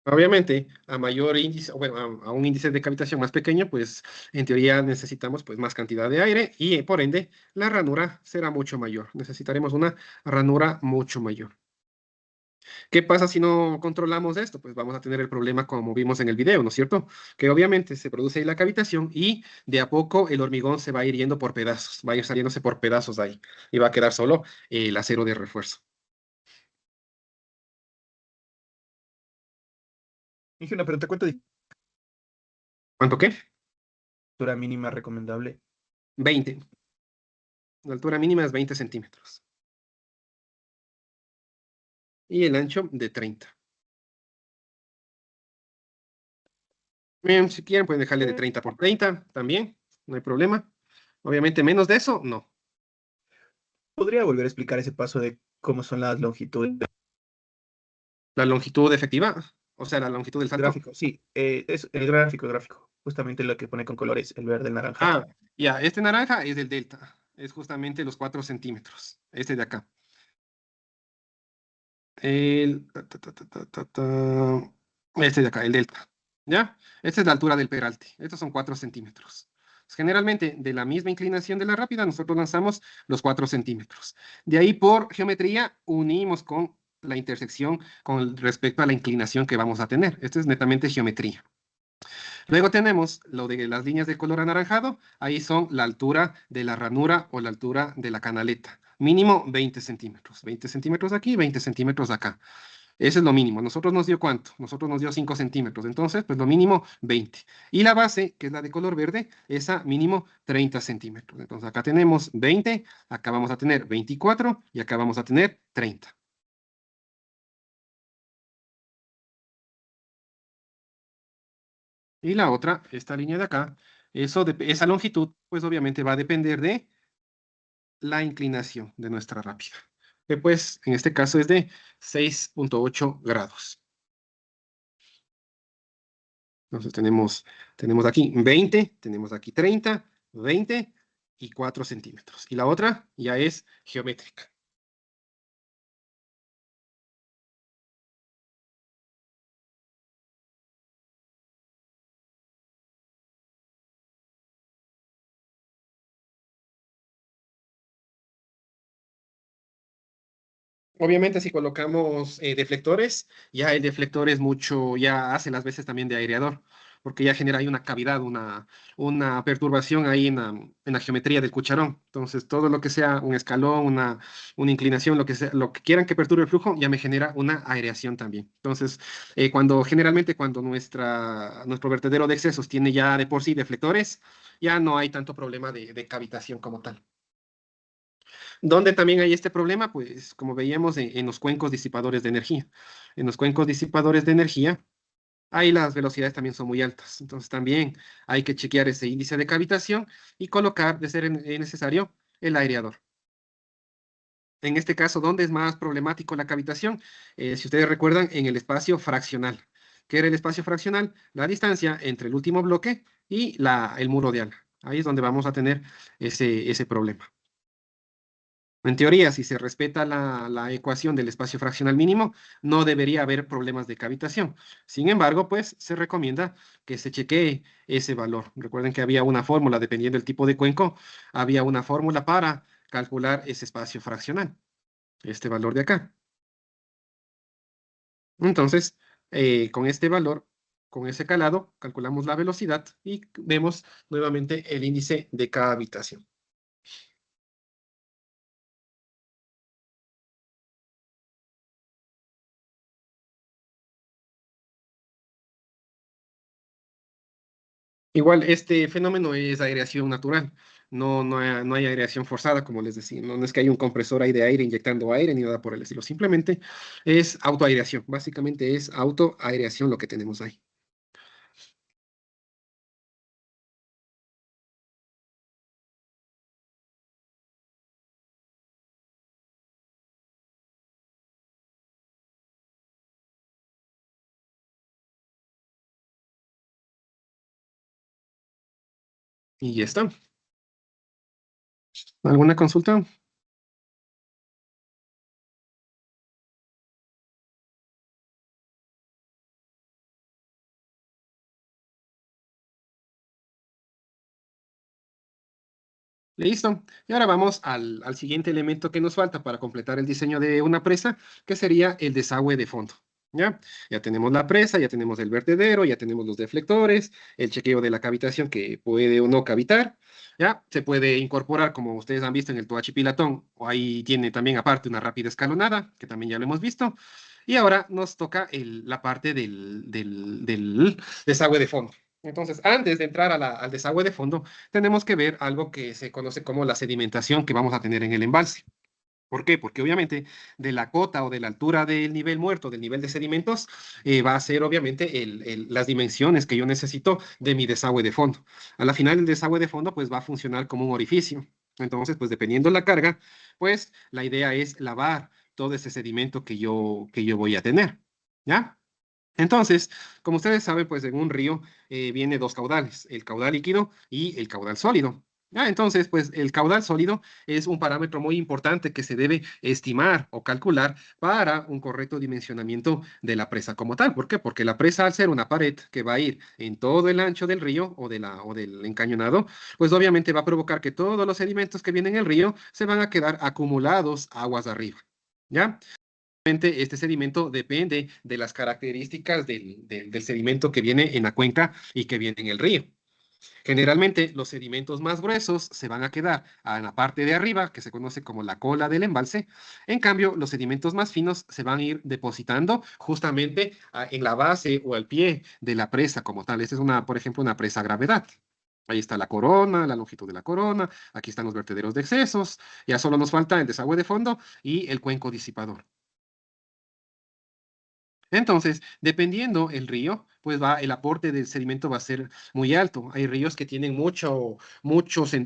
Obviamente, a mayor índice, bueno, a un índice de cavitación más pequeño, pues en teoría necesitamos pues más cantidad de aire y por ende la ranura será mucho mayor. Necesitaremos una ranura mucho mayor. ¿Qué pasa si no controlamos esto? Pues vamos a tener el problema como vimos en el video, ¿no es cierto? Que obviamente se produce ahí la cavitación y de a poco el hormigón se va a ir yendo por pedazos, va a ir saliéndose por pedazos de ahí y va a quedar solo el acero de refuerzo. Dije una pregunta, ¿cuánto de ¿Cuánto qué? altura mínima recomendable? 20. La altura mínima es 20 centímetros. Y el ancho de 30. Bien, si quieren pueden dejarle de 30 por 30 también, no hay problema. Obviamente menos de eso, no. ¿Podría volver a explicar ese paso de cómo son las longitudes? La longitud efectiva, o sea, la longitud del salto. Gráfico, sí, es el gráfico, justamente lo que pone con colores, el verde, el naranja. Ah, ya, este naranja es el delta, es justamente los 4 centímetros, este de acá. El, este de acá, el delta, ¿ya? Esta es la altura del peralte, estos son 4 centímetros. Generalmente, de la misma inclinación de la rápida, nosotros lanzamos los 4 centímetros. De ahí, por geometría, unimos con la intersección con respecto a la inclinación que vamos a tener. Esto es netamente geometría. Luego tenemos lo de las líneas de color anaranjado. Ahí son la altura de la ranura o la altura de la canaleta. Mínimo 20 centímetros. 20 centímetros aquí, 20 centímetros acá. Ese es lo mínimo. Nosotros nos dio ¿cuánto? Nosotros nos dio 5 centímetros. Entonces, pues lo mínimo 20. Y la base, que es la de color verde, esa mínimo 30 centímetros. Entonces, acá tenemos 20, acá vamos a tener 24 y acá vamos a tener 30. Y la otra, esta línea de acá, esa longitud, pues obviamente va a depender de la inclinación de nuestra rápida, que pues en este caso es de 6,8 grados. Entonces tenemos aquí 20, tenemos aquí 30, 20 y 4 centímetros. Y la otra ya es geométrica. Obviamente, si colocamos deflectores, ya el deflector es mucho, ya hace las veces también de aireador, porque ya genera ahí una cavidad, una perturbación ahí en la geometría del cucharón. Entonces, todo lo que sea un escalón, una inclinación, lo que sea, lo que quieran que perturbe el flujo, ya me genera una aireación también. Entonces, generalmente cuando nuestro vertedero de excesos tiene ya de por sí deflectores, ya no hay tanto problema de cavitación como tal. ¿Dónde también hay este problema? Pues como veíamos en los cuencos disipadores de energía. En los cuencos disipadores de energía, ahí las velocidades también son muy altas. Entonces también hay que chequear ese índice de cavitación y colocar, de ser necesario, el aireador. En este caso, ¿dónde es más problemático la cavitación? Si ustedes recuerdan, en el espacio fraccional. ¿Qué era el espacio fraccional? La distancia entre el último bloque y el muro de ala. Ahí es donde vamos a tener ese problema. En teoría, si se respeta la ecuación del espacio fraccional mínimo, no debería haber problemas de cavitación. Sin embargo, pues se recomienda que se chequee ese valor. Recuerden que había una fórmula, dependiendo del tipo de cuenco, había una fórmula para calcular ese espacio fraccional, este valor de acá. Entonces, con este valor, con ese calado, calculamos la velocidad y vemos nuevamente el índice de cavitación. Igual, este fenómeno es aireación natural. No hay aireación forzada, como les decía. No es que hay un compresor ahí de aire inyectando aire ni nada por el estilo. Simplemente es autoaireación. Básicamente es autoaireación lo que tenemos ahí. Y ya está. ¿Alguna consulta? Listo. Y ahora vamos al siguiente elemento que nos falta para completar el diseño de una presa, que sería el desagüe de fondo. ¿Ya? Ya tenemos la presa, ya tenemos el vertedero, ya tenemos los deflectores, el chequeo de la cavitación que puede o no cavitar. ¿Ya? Se puede incorporar, como ustedes han visto en el Toachi Pilatón, o ahí tiene también aparte una rápida escalonada, que también ya lo hemos visto. Y ahora nos toca la parte del desagüe de fondo. Entonces, antes de entrar al desagüe de fondo, tenemos que ver algo que se conoce como la sedimentación que vamos a tener en el embalse. ¿Por qué? Porque obviamente de la cota o de la altura del nivel muerto, del nivel de sedimentos, va a ser obviamente las dimensiones que yo necesito de mi desagüe de fondo. A la final, el desagüe de fondo pues va a funcionar como un orificio. Entonces, pues dependiendo la carga, pues la idea es lavar todo ese sedimento que yo voy a tener. ¿Ya? Entonces, como ustedes saben, pues en un río viene dos caudales, el caudal líquido y el caudal sólido. Entonces, pues el caudal sólido es un parámetro muy importante que se debe estimar o calcular para un correcto dimensionamiento de la presa como tal. ¿Por qué? Porque la presa, al ser una pared que va a ir en todo el ancho del río o del encañonado, pues obviamente va a provocar que todos los sedimentos que vienen en el río se van a quedar acumulados aguas arriba. ¿Ya? Este sedimento depende de las características del sedimento que viene en la cuenca y que viene en el río. Generalmente, los sedimentos más gruesos se van a quedar en la parte de arriba, que se conoce como la cola del embalse. En cambio, los sedimentos más finos se van a ir depositando justamente en la base o al pie de la presa como tal. Esta es por ejemplo, una presa a gravedad. Ahí está la corona, la longitud de la corona, aquí están los vertederos de excesos, ya solo nos falta el desagüe de fondo y el cuenco disipador. Entonces, dependiendo el río, pues el aporte del sedimento va a ser muy alto. Hay ríos que tienen mucho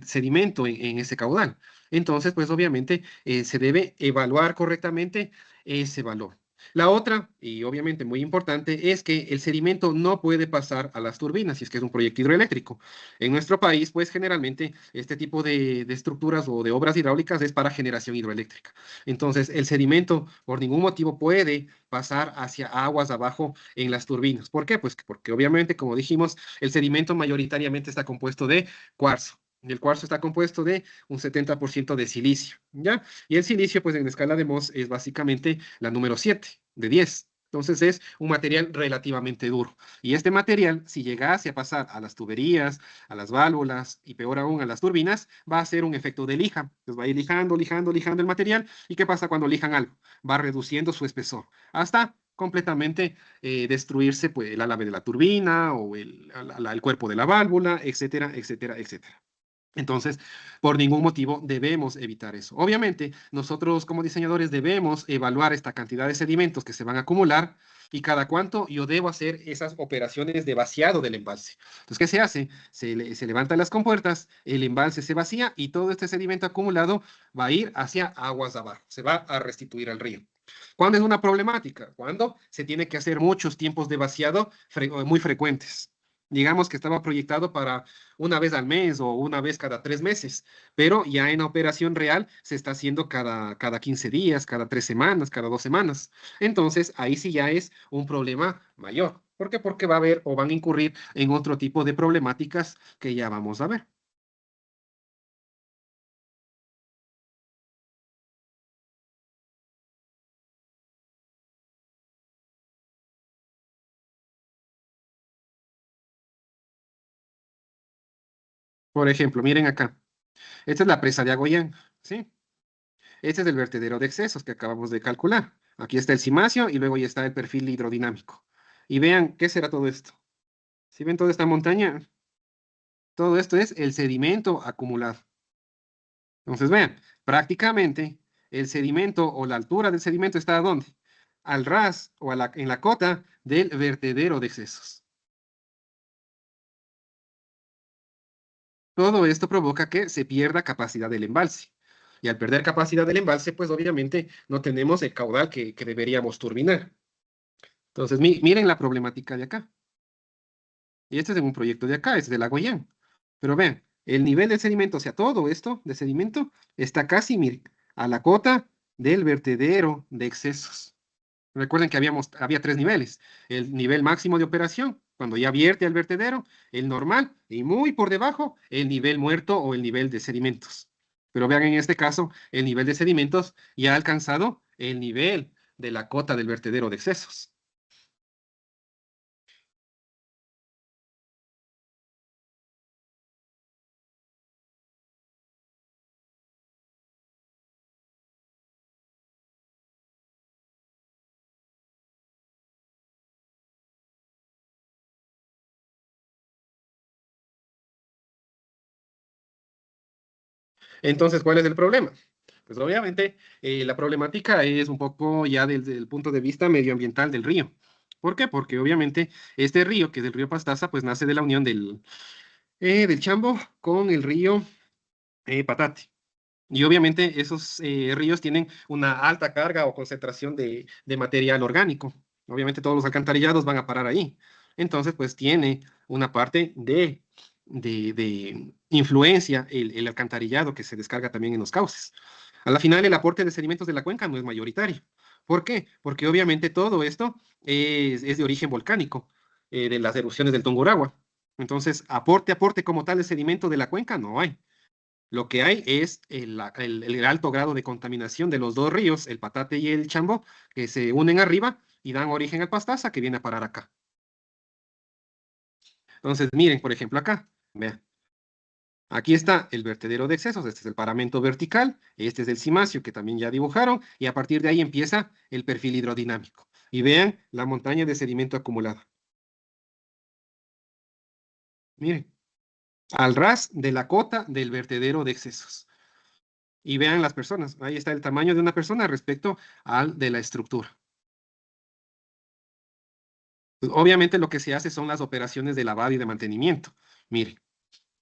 sedimento en ese caudal. Entonces, pues obviamente se debe evaluar correctamente ese valor. La otra, y obviamente muy importante, es que el sedimento no puede pasar a las turbinas si es que es un proyecto hidroeléctrico. En nuestro país, pues generalmente este tipo de estructuras o de obras hidráulicas es para generación hidroeléctrica. Entonces, el sedimento por ningún motivo puede pasar hacia aguas abajo en las turbinas. ¿Por qué? Pues porque obviamente, como dijimos, el sedimento mayoritariamente está compuesto de cuarzo. Y el cuarzo está compuesto de un 70% de silicio, ¿ya? Y el silicio, pues en la escala de Mohs es básicamente la número 7 de 10. Entonces es un material relativamente duro. Y este material, si llegase a pasar a las tuberías, a las válvulas y peor aún a las turbinas, va a hacer un efecto de lija. Entonces va a ir lijando el material. ¿Y qué pasa cuando lijan algo? Va reduciendo su espesor hasta completamente destruirse pues, el álave de la turbina o el cuerpo de la válvula, etcétera, etcétera, etcétera. Entonces, por ningún motivo debemos evitar eso. Obviamente, nosotros como diseñadores debemos evaluar esta cantidad de sedimentos que se van a acumular y cada cuánto yo debo hacer esas operaciones de vaciado del embalse. Entonces, ¿qué se hace? Se levantan las compuertas, el embalse se vacía y todo este sedimento acumulado va a ir hacia aguas abajo, se va a restituir al río. ¿Cuándo es una problemática? Cuando se tiene que hacer muchos tiempos de vaciado muy frecuentes. Digamos que estaba proyectado para una vez al mes o una vez cada 3 meses, pero ya en operación real se está haciendo cada 15 días, cada 3 semanas, cada 2 semanas. Entonces, ahí sí ya es un problema mayor. ¿Por qué? Porque va a haber o van a incurrir en otro tipo de problemáticas que ya vamos a ver. Por ejemplo, miren acá. Esta es la presa de Agoyán, ¿sí? Este es el vertedero de excesos que acabamos de calcular. Aquí está el cimacio y luego ya está el perfil hidrodinámico. Y vean, ¿qué será todo esto? ¿Si ven toda esta montaña? Todo esto es el sedimento acumulado. Entonces, vean, prácticamente el sedimento o la altura del sedimento está ¿a dónde? Al ras o en la cota del vertedero de excesos. Todo esto provoca que se pierda capacidad del embalse. Y al perder capacidad del embalse, pues obviamente no tenemos el caudal que deberíamos turbinar. Entonces, miren la problemática de acá. Y este es en un proyecto de acá, es de la Guayán. Pero vean, el nivel del sedimento, o sea, todo esto de sedimento está casi, miren, a la cota del vertedero de excesos. Recuerden que había tres niveles. El nivel máximo de operación, cuando ya vierte al vertedero, el normal, y muy por debajo, el nivel muerto o el nivel de sedimentos. Pero vean en este caso, el nivel de sedimentos ya ha alcanzado el nivel de la cota del vertedero de excesos. Entonces, ¿cuál es el problema? Pues obviamente la problemática es un poco ya desde el punto de vista medioambiental del río. ¿Por qué? Porque obviamente este río, que es el río Pastaza, pues nace de la unión del Chambo con el río Patate. Y obviamente esos ríos tienen una alta carga o concentración de material orgánico. Obviamente todos los alcantarillados van a parar ahí. Entonces, pues tiene una parte de influencia el alcantarillado que se descarga también en los cauces. A la final, el aporte de sedimentos de la cuenca no es mayoritario. ¿Por qué? Porque obviamente todo esto es de origen volcánico, de las erupciones del Tungurahua. Entonces, aporte como tal de sedimento de la cuenca no hay. Lo que hay es el alto grado de contaminación de los dos ríos, el Patate y el Chambó, que se unen arriba y dan origen al Pastaza que viene a parar acá. Entonces, miren, por ejemplo, acá, vean. Aquí está el vertedero de excesos, este es el paramento vertical, este es el cimacio que también ya dibujaron, y a partir de ahí empieza el perfil hidrodinámico. Y vean la montaña de sedimento acumulado. Miren, al ras de la cota del vertedero de excesos. Y vean las personas, ahí está el tamaño de una persona respecto al de la estructura. Pues, obviamente lo que se hace son las operaciones de lavado y de mantenimiento. Miren,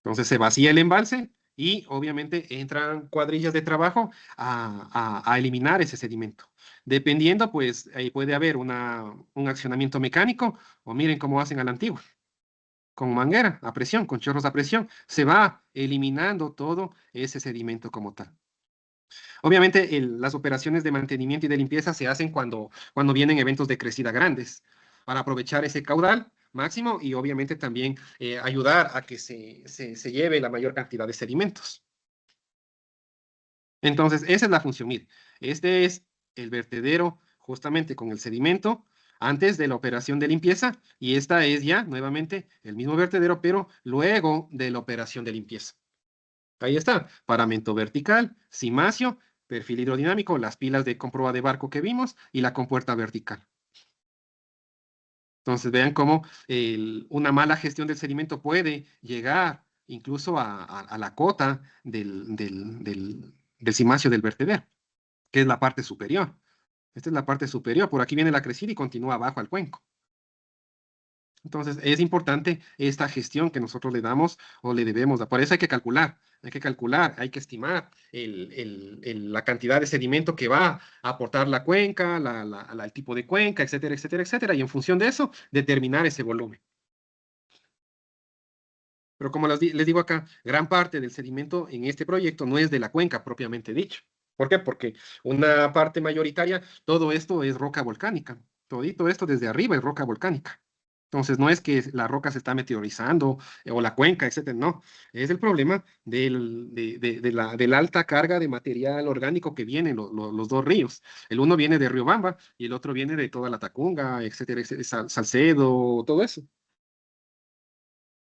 entonces se vacía el embalse y obviamente entran cuadrillas de trabajo a eliminar ese sedimento. Dependiendo, pues ahí puede haber un accionamiento mecánico o miren cómo hacen a la antigua, con manguera a presión, con chorros a presión. Se va eliminando todo ese sedimento como tal. Obviamente las operaciones de mantenimiento y de limpieza se hacen cuando vienen eventos de crecida grandes, para aprovechar ese caudal máximo y obviamente también ayudar a que se lleve la mayor cantidad de sedimentos. Entonces, esa es la función. Mire, este es el vertedero justamente con el sedimento antes de la operación de limpieza y esta es ya nuevamente el mismo vertedero, pero luego de la operación de limpieza. Ahí está, paramento vertical, cimacio, perfil hidrodinámico, las pilas de comproba de barco que vimos y la compuerta vertical. Entonces vean cómo una mala gestión del sedimento puede llegar incluso a la cota del cimacio del vertedero, que es la parte superior. Esta es la parte superior, por aquí viene la crecida y continúa abajo al cuenco. Entonces, es importante esta gestión que nosotros le damos o le debemos dar. Por eso hay que calcular, hay que estimar la cantidad de sedimento que va a aportar la cuenca, el tipo de cuenca, etcétera, etcétera, etcétera, y en función de eso, determinar ese volumen. Pero como les digo acá, gran parte del sedimento en este proyecto no es de la cuenca propiamente dicho. ¿Por qué? Porque una parte mayoritaria, todo esto es roca volcánica. Todito esto desde arriba es roca volcánica. Entonces, no es que la roca se está meteorizando o la cuenca, etcétera, no. Es el problema de la alta carga de material orgánico que vienen los dos ríos. El uno viene de Riobamba y el otro viene de toda la Tacunga, etcétera, etcétera, Salcedo, todo eso.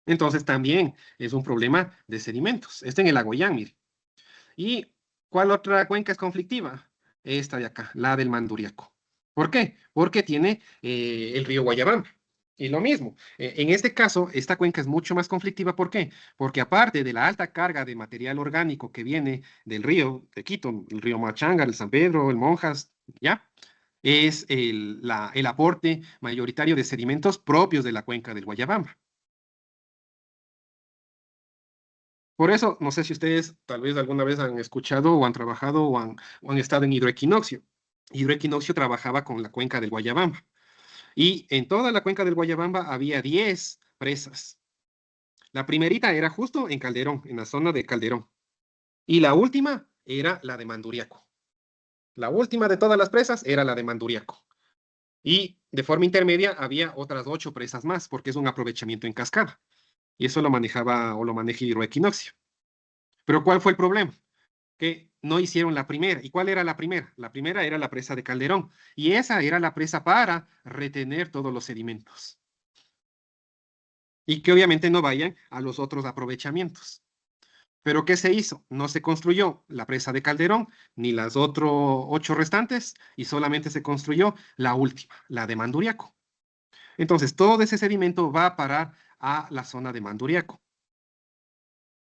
Entonces, también es un problema de sedimentos. Este en el Agoyán, mire. ¿Y cuál otra cuenca es conflictiva? Esta de acá, la del Manduriaco. ¿Por qué? Porque tiene el río Guayabamba. Y lo mismo, en este caso, esta cuenca es mucho más conflictiva. ¿Por qué? Porque aparte de la alta carga de material orgánico que viene del río de Quito, el río Machanga, el San Pedro, el Monjas, ¿ya? Es el aporte mayoritario de sedimentos propios de la cuenca del Guayabamba. Por eso, no sé si ustedes tal vez alguna vez han escuchado o han trabajado o han estado en hidroequinoccio. Hidroequinoccio trabajaba con la cuenca del Guayabamba. Y en toda la cuenca del Guayabamba había 10 presas. La primerita era justo en Calderón, en la zona de Calderón. Y la última era la de Manduriaco. La última de todas las presas era la de Manduriaco. Y de forma intermedia había otras 8 presas más, porque es un aprovechamiento en cascada. Y eso lo manejaba o lo maneja Hidroequinoccio. Pero ¿cuál fue el problema? Que no hicieron la primera. ¿Y cuál era la primera? La primera era la presa de Calderón. Y esa era la presa para retener todos los sedimentos. Y que obviamente no vayan a los otros aprovechamientos. Pero ¿qué se hizo? No se construyó la presa de Calderón ni las otras 8 restantes y solamente se construyó la última, la de Manduriaco. Entonces, todo ese sedimento va a parar a la zona de Manduriaco.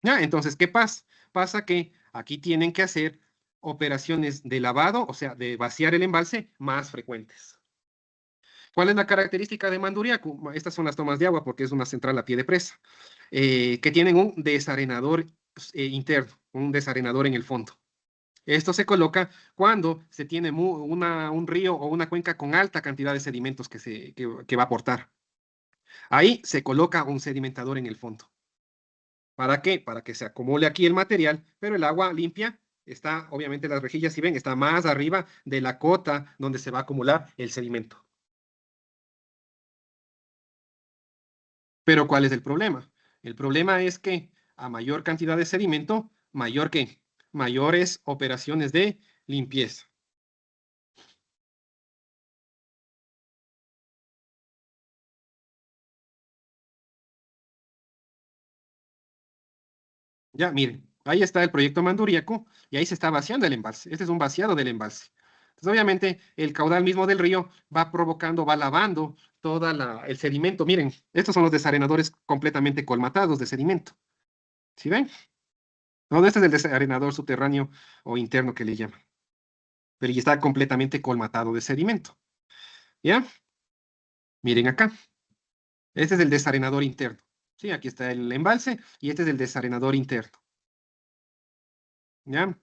¿Ya? Entonces, ¿qué pasa? Pasa que aquí tienen que hacer operaciones de lavado, o sea, de vaciar el embalse más frecuentes. ¿Cuál es la característica de Manduriaco? Estas son las tomas de agua porque es una central a pie de presa, que tienen un desarenador interno, un desarenador en el fondo. Esto se coloca cuando se tiene un río o una cuenca con alta cantidad de sedimentos que va a aportar. Ahí se coloca un sedimentador en el fondo. ¿Para qué? Para que se acumule aquí el material, pero el agua limpia está, obviamente las rejillas, si ven, está más arriba de la cota donde se va a acumular el sedimento. Pero ¿cuál es el problema? El problema es que a mayor cantidad de sedimento, mayor que mayores operaciones de limpieza. Ya, miren, ahí está el proyecto Manduriaco y ahí se está vaciando el embalse. Este es un vaciado del embalse. Entonces, obviamente, el caudal mismo del río va provocando, va lavando todo el sedimento. Miren, estos son los desarenadores completamente colmatados de sedimento. ¿Sí ven? No, este es el desarenador subterráneo o interno que le llaman. Pero ya está completamente colmatado de sedimento. ¿Ya? Miren acá. Este es el desarenador interno. Sí, aquí está el embalse y este es el desarenador interno. ¿Ya?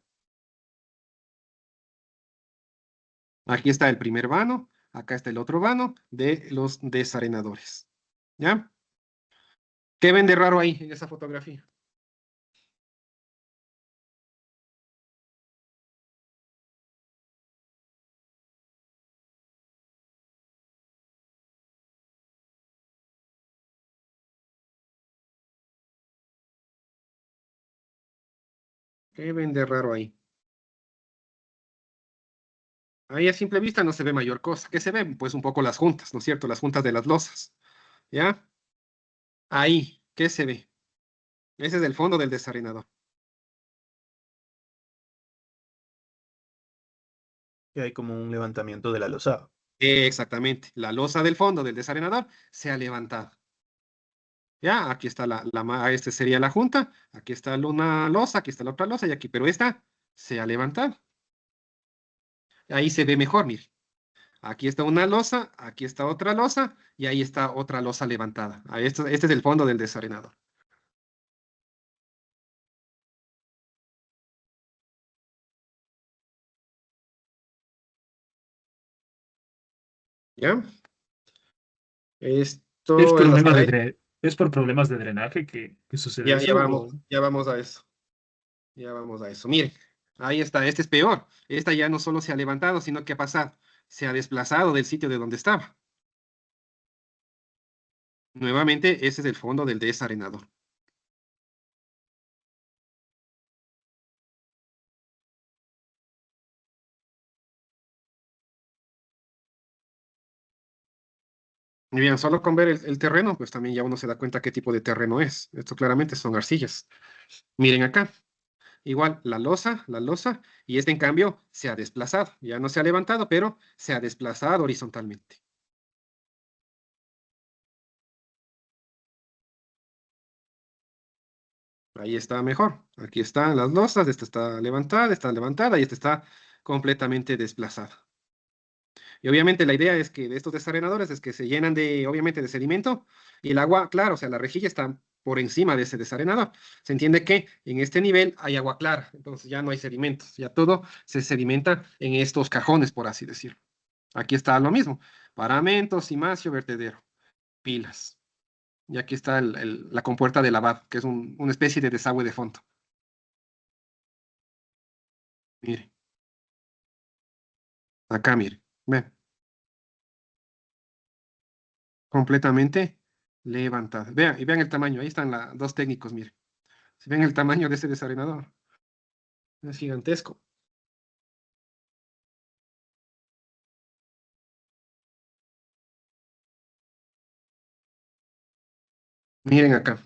Aquí está el primer vano, acá está el otro vano de los desarenadores. ¿Ya? ¿Qué ven de raro ahí en esa fotografía? ¿Qué ven de raro ahí? Ahí a simple vista no se ve mayor cosa. ¿Qué se ven? Pues un poco las juntas, ¿no es cierto? Las juntas de las losas. ¿Ya? Ahí, ¿qué se ve? Ese es el fondo del desarenador. Que hay como un levantamiento de la losa. Exactamente. La losa del fondo del desarenador se ha levantado. Ya, aquí está este sería la junta, aquí está una losa, aquí está la otra losa y aquí, pero esta se ha levantado. Ahí se ve mejor, mire. Aquí está una losa, aquí está otra losa y ahí está otra losa levantada. Este es el fondo del desarenador. ¿Ya? Es Esto es la problema zona. es por problemas de drenaje que sucede eso. Ya vamos a eso. Ya vamos a eso. Miren, ahí está, este es peor. Esta ya no solo se ha levantado, sino que ha pasado. Se ha desplazado del sitio de donde estaba. Nuevamente, ese es el fondo del desarenador. Y bien, solo con ver el terreno, pues también ya uno se da cuenta qué tipo de terreno es. Esto claramente son arcillas. Miren acá, igual la losa, y este en cambio se ha desplazado. Ya no se ha levantado, pero se ha desplazado horizontalmente. Ahí está mejor. Aquí están las losas, esta está levantada y esta está completamente desplazada. Y obviamente la idea es que de estos desarenadores es que se llenan de, obviamente, de sedimento y el agua, claro, o sea, la rejilla está por encima de ese desarenador. Se entiende que en este nivel hay agua clara, entonces ya no hay sedimentos, ya todo se sedimenta en estos cajones, por así decirlo. Aquí está lo mismo, paramento, cimacio, vertedero, pilas. Y aquí está la compuerta de lavado, que es una especie de desagüe de fondo. Mire, acá, mire, ven, completamente levantada. Vean, y vean el tamaño, ahí están los dos técnicos, mire. Si ven el tamaño de ese desarenador, es gigantesco. Miren acá.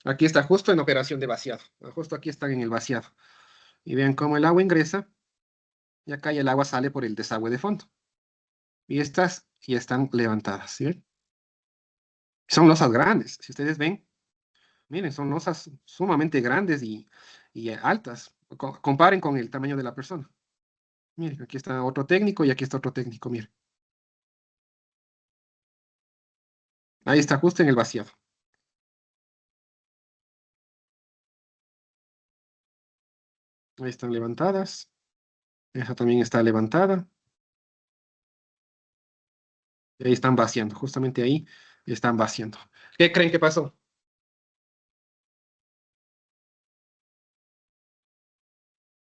Aquí está justo en operación de vaciado. Justo aquí están en el vaciado. Y vean cómo el agua ingresa y acá ya el agua sale por el desagüe de fondo. Y estas ya están levantadas, ¿sí ven? Son losas grandes. Si ustedes ven, miren, son losas sumamente grandes y altas. Comparen con el tamaño de la persona. Miren, aquí está otro técnico y aquí está otro técnico, miren. Ahí está justo en el vaciado. Ahí están levantadas. Esa también está levantada. Y ahí están vaciando, justamente ahí están vaciando. ¿Qué creen que pasó?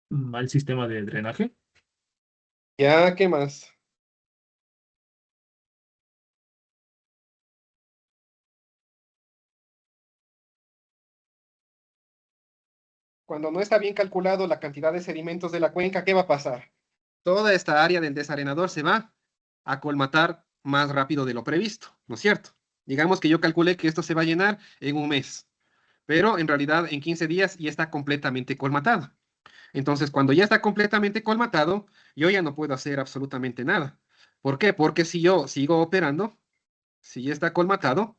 Mal sistema de drenaje. Ya, ¿qué más? Cuando no está bien calculado la cantidad de sedimentos de la cuenca, ¿qué va a pasar? Toda esta área del desarenador se va a colmatar más rápido de lo previsto, ¿no es cierto? Digamos que yo calculé que esto se va a llenar en un mes, pero en realidad en 15 días ya está completamente colmatado. Entonces, cuando ya está completamente colmatado, yo ya no puedo hacer absolutamente nada. ¿Por qué? Porque si yo sigo operando, si ya está colmatado,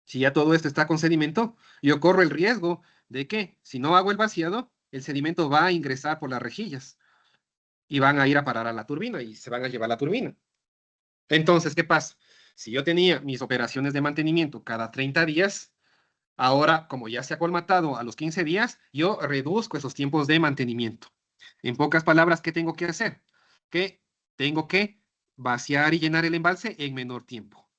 si ya todo esto está con sedimento, yo corro el riesgo de que si no hago el vaciado, el sedimento va a ingresar por las rejillas y van a ir a parar a la turbina y se van a llevar la turbina. Entonces, ¿qué pasa? Si yo tenía mis operaciones de mantenimiento cada 30 días, ahora, como ya se ha colmatado a los 15 días, yo reduzco esos tiempos de mantenimiento. En pocas palabras, ¿qué tengo que hacer? Que tengo que vaciar y llenar el embalse en menor tiempo.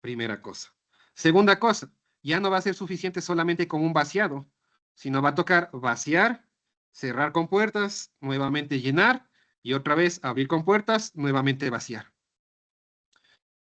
Primera cosa. Segunda cosa, ya no va a ser suficiente solamente con un vaciado, sino va a tocar vaciar, cerrar con puertas, nuevamente llenar y otra vez abrir con puertas, nuevamente vaciar.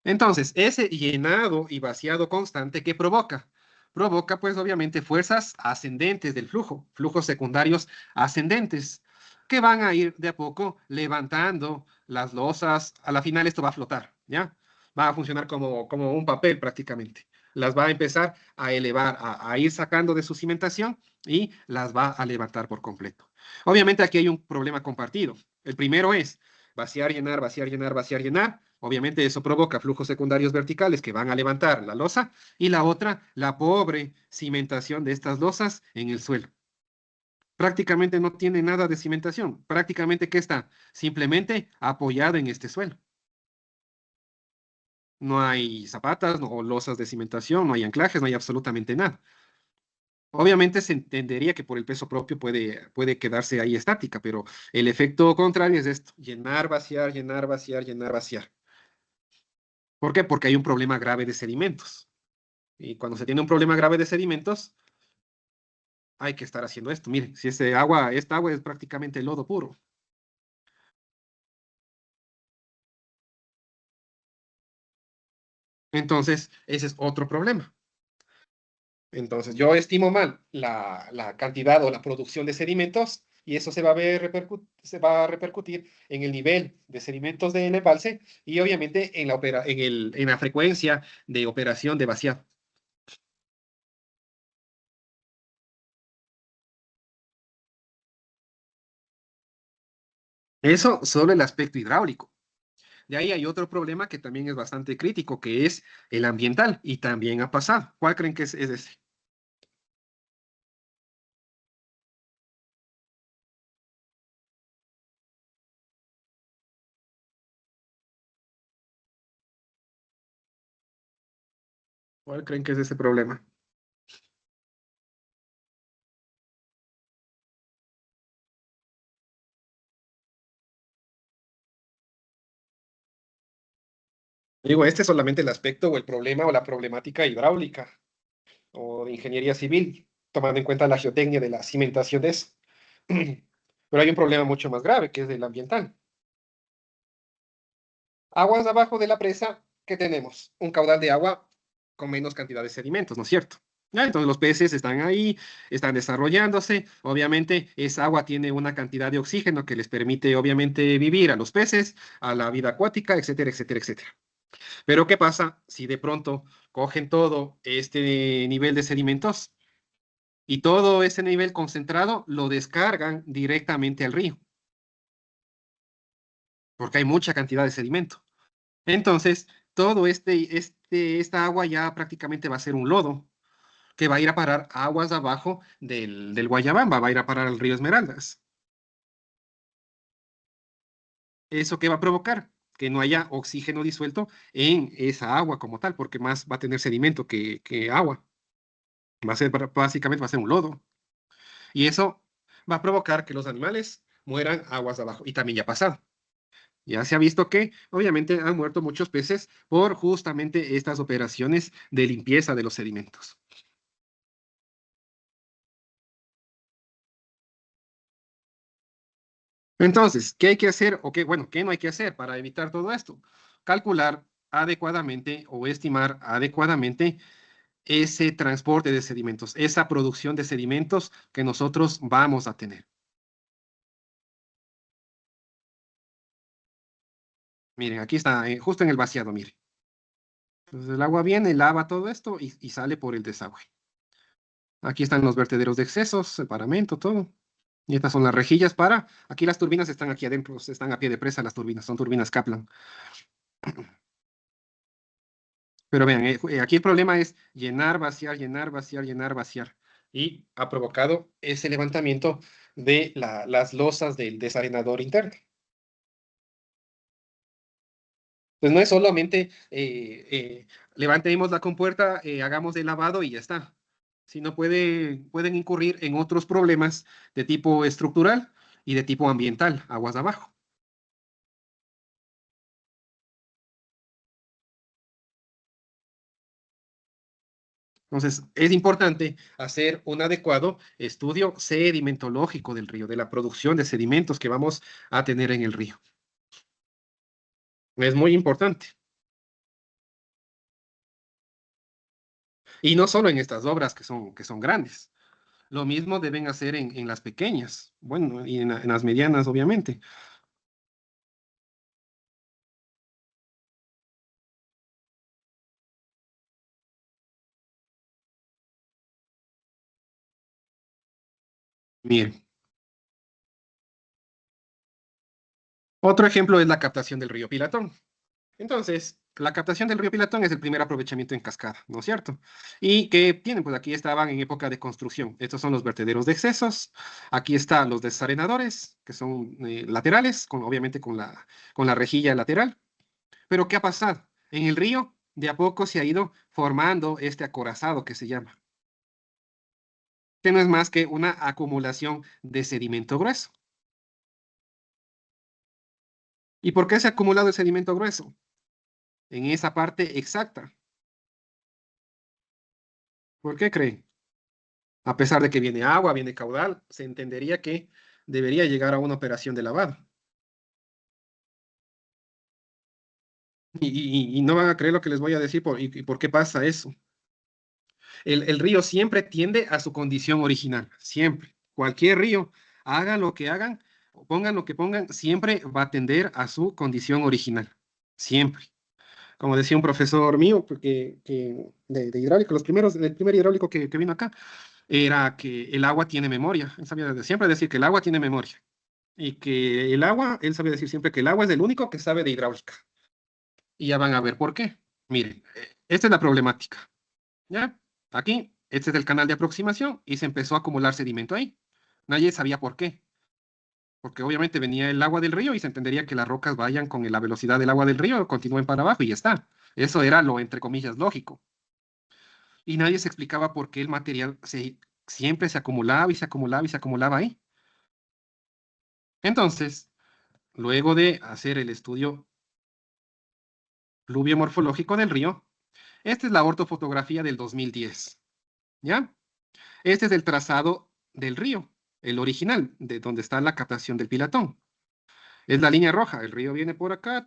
Entonces, ese llenado y vaciado constante, ¿qué provoca? Provoca, pues, obviamente, fuerzas ascendentes del flujo, flujos secundarios ascendentes, que van a ir de a poco levantando las losas. A la final esto va a flotar, ¿ya? Va a funcionar como un papel prácticamente. Las va a empezar a elevar, a ir sacando de su cimentación y las va a levantar por completo. Obviamente aquí hay un problema compartido. El primero es vaciar, llenar, vaciar, llenar, vaciar, llenar. Obviamente eso provoca flujos secundarios verticales que van a levantar la losa y la otra, la pobre cimentación de estas losas en el suelo. Prácticamente no tiene nada de cimentación. Prácticamente que está simplemente apoyado en este suelo. No hay zapatas o losas de cimentación, no hay anclajes, no hay absolutamente nada. Obviamente se entendería que por el peso propio puede quedarse ahí estática, pero el efecto contrario es esto, llenar, vaciar, llenar, vaciar, llenar, vaciar. ¿Por qué? Porque hay un problema grave de sedimentos. Y cuando se tiene un problema grave de sedimentos, hay que estar haciendo esto. Miren, si esta agua es prácticamente lodo puro. Entonces, ese es otro problema. Entonces, yo estimo mal la cantidad o la producción de sedimentos y eso se va a repercutir en el nivel de sedimentos del embalse y obviamente en la frecuencia de operación de vaciado. Eso solo el aspecto hidráulico. De ahí hay otro problema que también es bastante crítico, que es el ambiental y también ha pasado. ¿Cuál creen que es ese? ¿Cuál creen que es ese problema? Digo, este es solamente el aspecto o el problema o la problemática hidráulica o de ingeniería civil, tomando en cuenta la geotecnia de las cimentaciones. Pero hay un problema mucho más grave, que es el ambiental. Aguas abajo de la presa, ¿qué tenemos? Un caudal de agua con menos cantidad de sedimentos, ¿no es cierto? Ya, entonces los peces están ahí, están desarrollándose. Obviamente, esa agua tiene una cantidad de oxígeno que les permite, obviamente, vivir a los peces, a la vida acuática, etcétera, etcétera, etcétera. Pero ¿qué pasa si de pronto cogen todo este nivel de sedimentos y todo ese nivel concentrado lo descargan directamente al río? Porque hay mucha cantidad de sedimento. Entonces, todo esta agua ya prácticamente va a ser un lodo que va a ir a parar aguas abajo del Guayabamba, va a ir a parar al río Esmeraldas. ¿Eso qué va a provocar? Que no haya oxígeno disuelto en esa agua como tal, porque más va a tener sedimento que agua. Va a ser, básicamente va a ser un lodo. Y eso va a provocar que los animales mueran aguas abajo. Y también ya ha pasado. Ya se ha visto que obviamente han muerto muchos peces por justamente estas operaciones de limpieza de los sedimentos. Entonces, ¿qué hay que hacer o qué, bueno, qué no hay que hacer para evitar todo esto? Calcular adecuadamente o estimar adecuadamente ese transporte de sedimentos, esa producción de sedimentos que nosotros vamos a tener. Miren, aquí está, justo en el vaciado, miren. Entonces el agua viene, lava todo esto y sale por el desagüe. Aquí están los vertederos de excesos, el paramento, todo. Y estas son las rejillas para, aquí las turbinas están aquí adentro, están a pie de presa las turbinas, son turbinas Kaplan. Pero vean, aquí el problema es llenar, vaciar, llenar, vaciar, llenar, vaciar. Y ha provocado ese levantamiento de las losas del desarenador interno. Pues no es solamente levantemos la compuerta, hagamos el lavado y ya está. Sino pueden incurrir en otros problemas de tipo estructural y de tipo ambiental, aguas abajo. Entonces, es importante hacer un adecuado estudio sedimentológico del río, de la producción de sedimentos que vamos a tener en el río. Es muy importante. Y no solo en estas obras que son grandes. Lo mismo deben hacer en las pequeñas, bueno, y en las medianas, obviamente. Miren, otro ejemplo es la captación del río Pilatón. Entonces, la captación del río Pilatón es el primer aprovechamiento en cascada, ¿no es cierto? Y que tienen, pues aquí estaban en época de construcción. Estos son los vertederos de excesos. Aquí están los desarenadores, que son laterales, obviamente con la rejilla lateral. Pero ¿qué ha pasado? En el río, de a poco se ha ido formando este acorazado que se llama, que no es más que una acumulación de sedimento grueso. ¿Y por qué se ha acumulado el sedimento grueso? En esa parte exacta. ¿Por qué creen? A pesar de que viene agua, viene caudal, se entendería que debería llegar a una operación de lavado. Y no van a creer lo que les voy a decir y por qué pasa eso. El río siempre tiende a su condición original, siempre. Cualquier río, hagan lo que hagan, o pongan lo que pongan, siempre va a tender a su condición original, siempre. Como decía un profesor mío, de hidráulica, el primer hidráulico que vino acá, era que el agua tiene memoria. Él sabía siempre decir que el agua tiene memoria. Y que el agua, él sabía decir siempre que el agua es el único que sabe de hidráulica. Y ya van a ver por qué. Miren, esta es la problemática. ¿Ya? Aquí, este es el canal de aproximación y se empezó a acumular sedimento ahí. Nadie sabía por qué. Porque obviamente venía el agua del río y se entendería que las rocas vayan con la velocidad del agua del río, continúen para abajo y ya está. Eso era lo, entre comillas, lógico. Y nadie se explicaba por qué el material siempre se acumulaba y se acumulaba y se acumulaba ahí. Entonces, luego de hacer el estudio pluviomorfológico del río, esta es la ortofotografía del 2010, ¿ya? Este es el trazado del río, el original, de donde está la captación del Pilatón. Es la línea roja, el río viene por acá,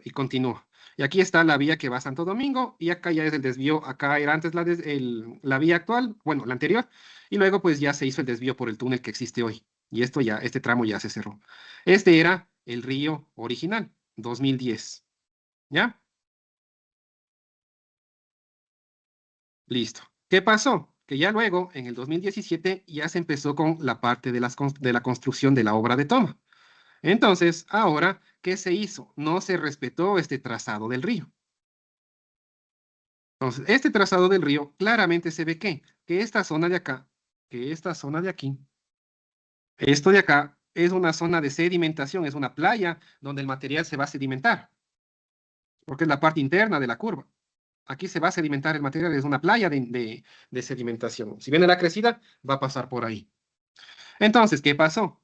y continúa. Y aquí está la vía que va a Santo Domingo, y acá ya es el desvío, acá era antes la vía actual, bueno, la anterior, y luego pues ya se hizo el desvío por el túnel que existe hoy. Y esto ya, este tramo ya se cerró. Este era el río original, 2010. ¿Ya? Listo. ¿Qué pasó? Que ya luego, en el 2017, ya se empezó con la parte de la construcción de la obra de toma. Entonces, ahora, ¿qué se hizo? No se respetó este trazado del río. Entonces, este trazado del río claramente se ve que esta zona de acá, que esta zona de aquí, esto de acá es una zona de sedimentación, es una playa donde el material se va a sedimentar, porque es la parte interna de la curva. Aquí se va a sedimentar el material, es una playa de sedimentación. Si viene la crecida, va a pasar por ahí. Entonces, ¿qué pasó?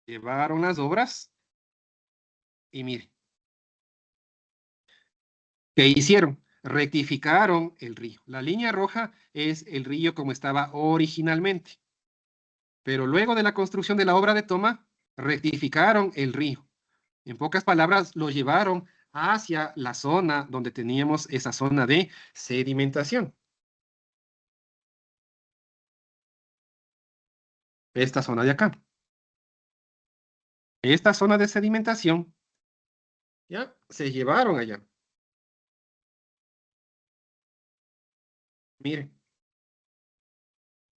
Llevaron las obras y miren, ¿qué hicieron? Rectificaron el río. La línea roja es el río como estaba originalmente, pero luego de la construcción de la obra de toma, rectificaron el río. En pocas palabras, lo llevaron hacia la zona donde teníamos esa zona de sedimentación. Esta zona de acá. Esta zona de sedimentación, ya, se llevaron allá. Miren,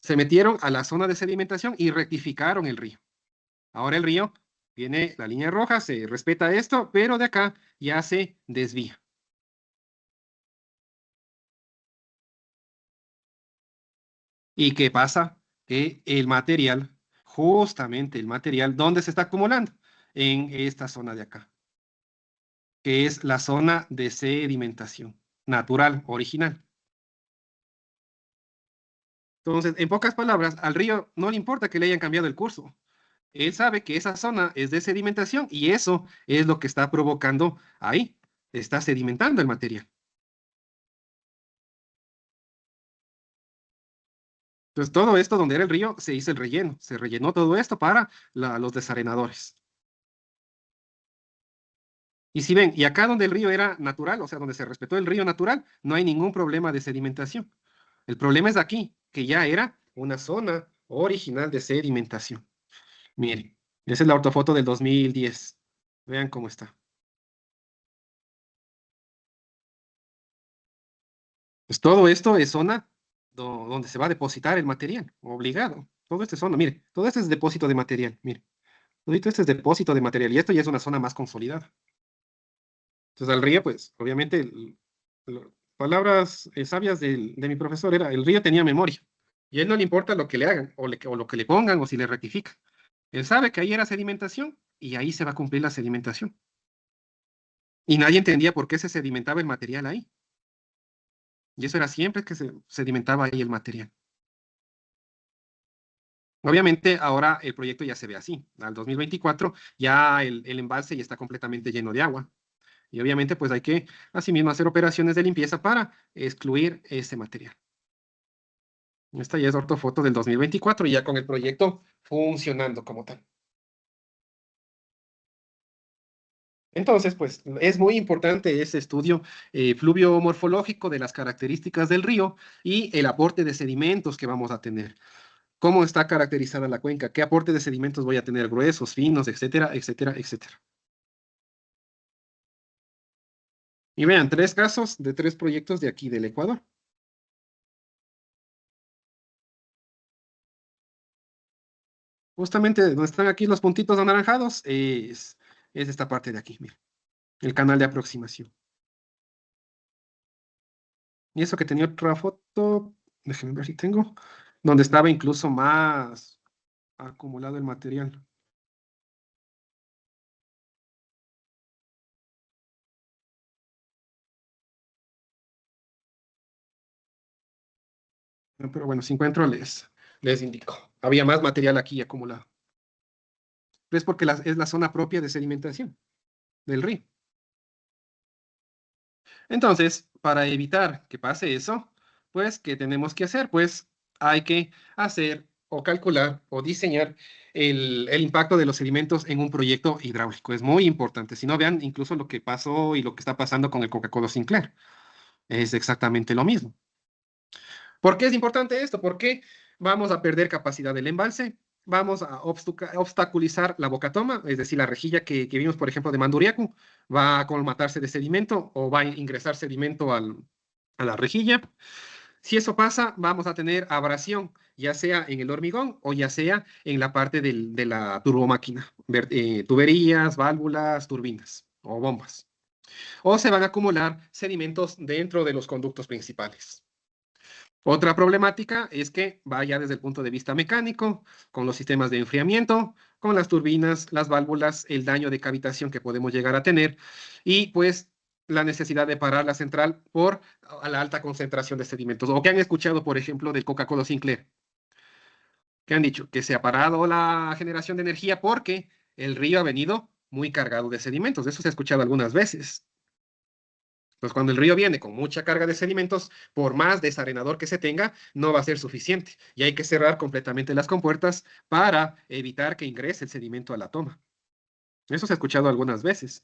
se metieron a la zona de sedimentación y rectificaron el río. Ahora el río viene la línea roja, se respeta esto, pero de acá ya se desvía. ¿Y qué pasa? Que el material, justamente el material, ¿dónde se está acumulando? En esta zona de acá, que es la zona de sedimentación natural, original. Entonces, en pocas palabras, al río no le importa que le hayan cambiado el curso. Él sabe que esa zona es de sedimentación y eso es lo que está provocando ahí. Está sedimentando el material. Entonces, todo esto donde era el río, se hizo el relleno. Se rellenó todo esto para los desarenadores. Y si ven, y acá donde el río era natural, o sea, donde se respetó el río natural, no hay ningún problema de sedimentación. El problema es aquí, que ya era una zona original de sedimentación. Miren, esa es la ortofoto del 2010. Vean cómo está. Pues todo esto es zona donde se va a depositar el material, obligado. Todo esto es zona, mire, todo esto es depósito de material, mire. Todo esto es depósito de material y esto ya es una zona más consolidada. Entonces al río, pues, obviamente, palabras sabias de mi profesor era, el río tenía memoria. Y a él no le importa lo que le hagan, o lo que le pongan, o si le rectifican. Él sabe que ahí era sedimentación, y ahí se va a cumplir la sedimentación. Y nadie entendía por qué se sedimentaba el material ahí. Y eso era siempre que se sedimentaba ahí el material. Obviamente, ahora el proyecto ya se ve así. Al 2024 ya el embalse ya está completamente lleno de agua. Y obviamente, pues hay que asimismo hacer operaciones de limpieza para excluir ese material. Esta ya es ortofoto del 2024, ya con el proyecto funcionando como tal. Entonces, pues es muy importante ese estudio fluvio-morfológico de las características del río y el aporte de sedimentos que vamos a tener. ¿Cómo está caracterizada la cuenca? ¿Qué aporte de sedimentos voy a tener? Gruesos, finos, etcétera, etcétera, etcétera. Y vean, 3 casos de 3 proyectos de aquí del Ecuador. Justamente donde están aquí los puntitos anaranjados es esta parte de aquí, mira, el canal de aproximación. Y eso que tenía otra foto, déjenme ver si tengo, donde estaba incluso más acumulado el material. Pero bueno, si encuentro les indico. Había más material aquí acumulado. Es porque es la zona propia de sedimentación del río. Entonces, para evitar que pase eso, pues, ¿qué tenemos que hacer? Pues hay que hacer o calcular o diseñar el impacto de los sedimentos en un proyecto hidráulico. Es muy importante. Si no, vean incluso lo que pasó y lo que está pasando con el Coca-Cola Sinclair. Es exactamente lo mismo. ¿Por qué es importante esto? Porque vamos a perder capacidad del embalse, vamos a obstaculizar la boca toma, es decir, la rejilla que vimos, por ejemplo, de Manduriacu, va a colmatarse de sedimento o va a ingresar sedimento a la rejilla. Si eso pasa, vamos a tener abrasión, ya sea en el hormigón o ya sea en la parte de la turbomáquina, tuberías, válvulas, turbinas o bombas. O se van a acumular sedimentos dentro de los conductos principales. Otra problemática es que vaya desde el punto de vista mecánico, con los sistemas de enfriamiento, con las turbinas, las válvulas, el daño de cavitación que podemos llegar a tener y pues la necesidad de parar la central por la alta concentración de sedimentos. O que han escuchado, por ejemplo, del Coca-Cola Sinclair, que han dicho que se ha parado la generación de energía porque el río ha venido muy cargado de sedimentos. Eso se ha escuchado algunas veces. Pues cuando el río viene con mucha carga de sedimentos, por más desarenador que se tenga, no va a ser suficiente. Y hay que cerrar completamente las compuertas para evitar que ingrese el sedimento a la toma. Eso se ha escuchado algunas veces.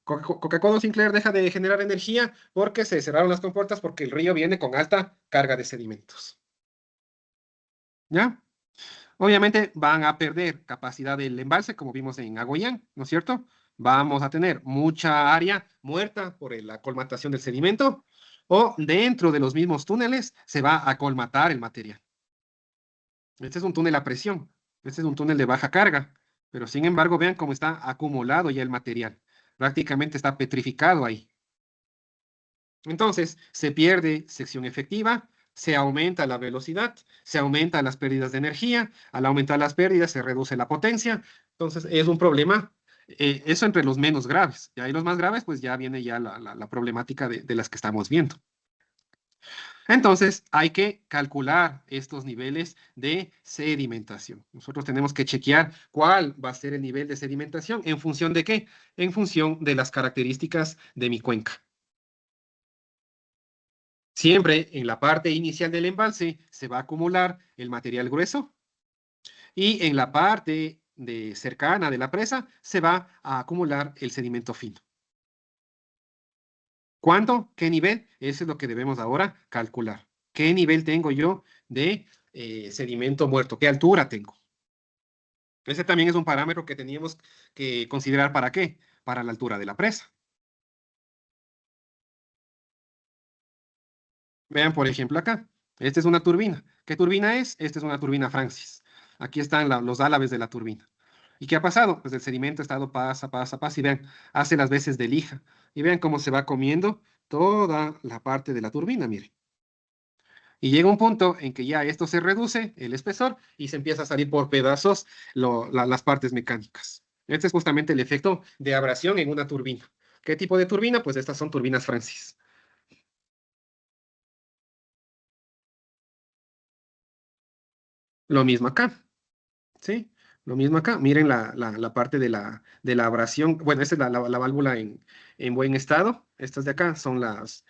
Coca-Cola Sinclair deja de generar energía porque se cerraron las compuertas porque el río viene con alta carga de sedimentos. ¿Ya? Obviamente van a perder capacidad del embalse, como vimos en Agoyán, ¿no es cierto? Vamos a tener mucha área muerta por la colmatación del sedimento, o dentro de los mismos túneles se va a colmatar el material. Este es un túnel a presión, este es un túnel de baja carga, pero sin embargo vean cómo está acumulado ya el material. Prácticamente está petrificado ahí. Entonces, se pierde sección efectiva, se aumenta la velocidad, se aumentan las pérdidas de energía, al aumentar las pérdidas se reduce la potencia, entonces es un problema, eso entre los menos graves, y ahí los más graves, pues ya viene ya la problemática de las que estamos viendo. Entonces, hay que calcular estos niveles de sedimentación. Nosotros tenemos que chequear cuál va a ser el nivel de sedimentación, ¿en función de qué? En función de las características de mi cuenca. Siempre en la parte inicial del embalse se va a acumular el material grueso y en la parte cercana de la presa se va a acumular el sedimento fino. ¿Cuánto? ¿Qué nivel? Eso es lo que debemos ahora calcular. ¿Qué nivel tengo yo de sedimento muerto? ¿Qué altura tengo? Ese también es un parámetro que teníamos que considerar. ¿Para qué? Para la altura de la presa. Vean, por ejemplo, acá. Esta es una turbina. ¿Qué turbina es? Esta es una turbina Francis. Aquí están los álabes de la turbina. ¿Y qué ha pasado? Pues el sedimento ha estado pasa, y vean, hace las veces de lija. Y vean cómo se va comiendo toda la parte de la turbina, miren. Y llega un punto en que ya esto se reduce, el espesor, y se empieza a salir por pedazos las partes mecánicas. Este es justamente el efecto de abrasión en una turbina. ¿Qué tipo de turbina? Pues estas son turbinas Francis. Lo mismo acá. ¿Sí? Lo mismo acá. Miren la parte de la abrasión. Bueno, esta es la válvula en buen estado. Estas de acá son las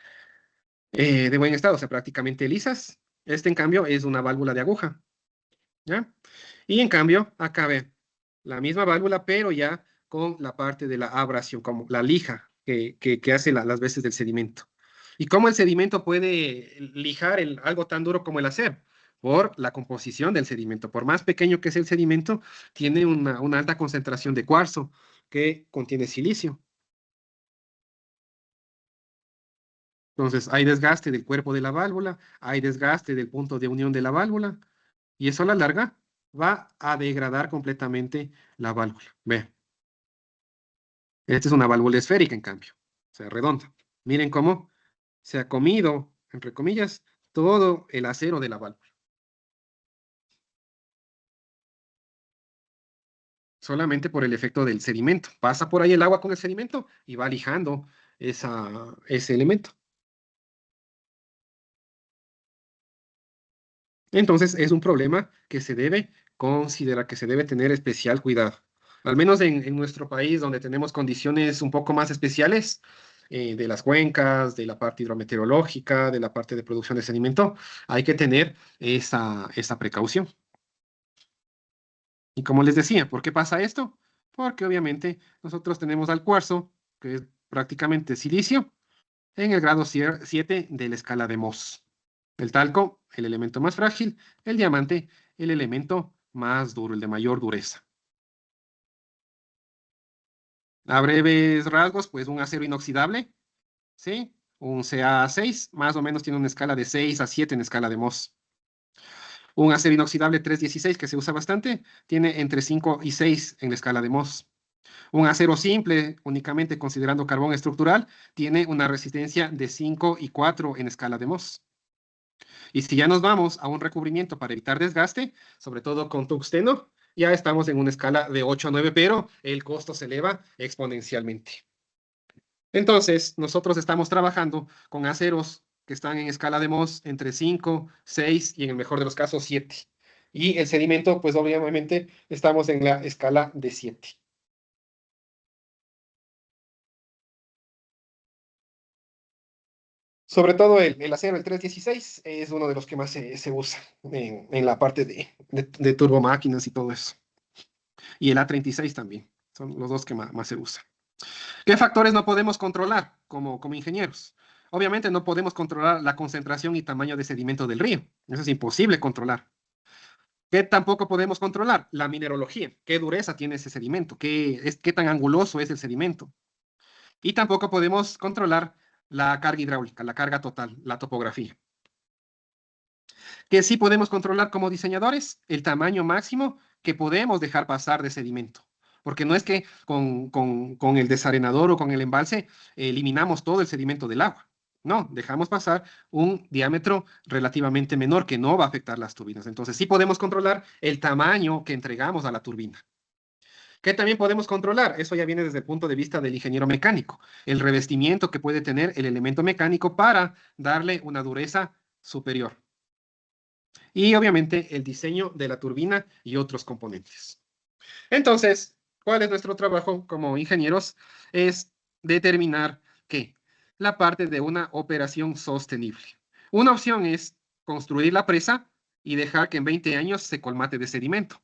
de buen estado, o sea, prácticamente lisas. Este, en cambio, es una válvula de aguja. ¿Ya? Y en cambio, acá ven, la misma válvula, pero ya con la parte de la abrasión, como la lija que hace las veces del sedimento. ¿Y cómo el sedimento puede lijar algo tan duro como el acero? Por la composición del sedimento. Por más pequeño que sea el sedimento, tiene una alta concentración de cuarzo que contiene silicio. Entonces, hay desgaste del cuerpo de la válvula, hay desgaste del punto de unión de la válvula, y eso a la larga va a degradar completamente la válvula. Vean, esta es una válvula esférica, en cambio, o sea, redonda. Miren cómo se ha comido, entre comillas, todo el acero de la válvula. Solamente por el efecto del sedimento. Pasa por ahí el agua con el sedimento y va lijando ese elemento. Entonces, es un problema que se debe considerar, que se debe tener especial cuidado. Al menos en nuestro país, donde tenemos condiciones un poco más especiales, de las cuencas, de la parte hidrometeorológica, de la parte de producción de sedimento, hay que tener esa precaución. Y como les decía, ¿por qué pasa esto? Porque obviamente nosotros tenemos al cuarzo, que es prácticamente silicio, en el grado 7 de la escala de Mohs. El talco, el elemento más frágil, el diamante, el elemento más duro, el de mayor dureza. A breves rasgos, pues un acero inoxidable, ¿sí? Un Ca6, más o menos tiene una escala de 6 a 7 en escala de Mohs. Un acero inoxidable 316, que se usa bastante, tiene entre 5 y 6 en la escala de Mohs. Un acero simple, únicamente considerando carbón estructural, tiene una resistencia de 5 y 4 en escala de Mohs. Y si ya nos vamos a un recubrimiento para evitar desgaste, sobre todo con tungsteno, ya estamos en una escala de 8 a 9, pero el costo se eleva exponencialmente. Entonces, nosotros estamos trabajando con aceros que están en escala de Mohs entre 5, 6 y en el mejor de los casos 7. Y el sedimento, pues obviamente estamos en la escala de 7. Sobre todo el acero, el 316, es uno de los que más se usa en la parte de turbomáquinas y todo eso. Y el A36 también, son los dos que más se usan. ¿Qué factores no podemos controlar como ingenieros? Obviamente no podemos controlar la concentración y tamaño de sedimento del río. Eso es imposible controlar. ¿Qué tampoco podemos controlar? La mineralogía. ¿Qué dureza tiene ese sedimento? ¿Qué tan anguloso es el sedimento? Y tampoco podemos controlar la carga hidráulica, la carga total, la topografía. ¿Qué sí podemos controlar como diseñadores? El tamaño máximo que podemos dejar pasar de sedimento. Porque no es que con el desarenador o con el embalse eliminamos todo el sedimento del agua. No, dejamos pasar un diámetro relativamente menor que no va a afectar las turbinas. Entonces sí podemos controlar el tamaño que entregamos a la turbina. ¿Qué también podemos controlar? Eso ya viene desde el punto de vista del ingeniero mecánico. El revestimiento que puede tener el elemento mecánico para darle una dureza superior. Y obviamente el diseño de la turbina y otros componentes. Entonces, ¿cuál es nuestro trabajo como ingenieros? Es determinar que la parte de una operación sostenible. Una opción es construir la presa y dejar que en 20 años se colmate de sedimento.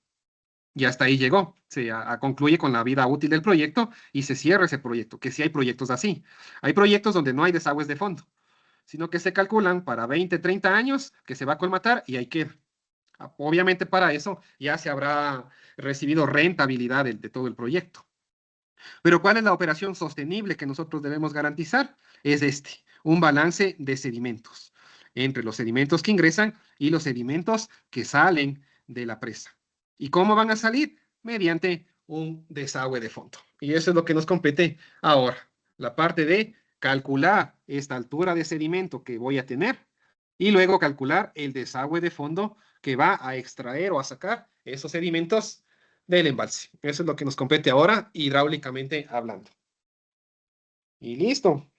Y hasta ahí llegó. Se concluye con la vida útil del proyecto y se cierra ese proyecto, que sí hay proyectos así. Hay proyectos donde no hay desagües de fondo, sino que se calculan para 20, 30 años que se va a colmatar y ahí queda. Obviamente para eso ya se habrá recibido rentabilidad de todo el proyecto. Pero ¿cuál es la operación sostenible que nosotros debemos garantizar? Es un balance de sedimentos, entre los sedimentos que ingresan y los sedimentos que salen de la presa. ¿Y cómo van a salir? Mediante un desagüe de fondo. Y eso es lo que nos compete ahora, la parte de calcular esta altura de sedimento que voy a tener y luego calcular el desagüe de fondo que va a extraer o a sacar esos sedimentos del embalse. Eso es lo que nos compete ahora, hidráulicamente hablando. Y listo.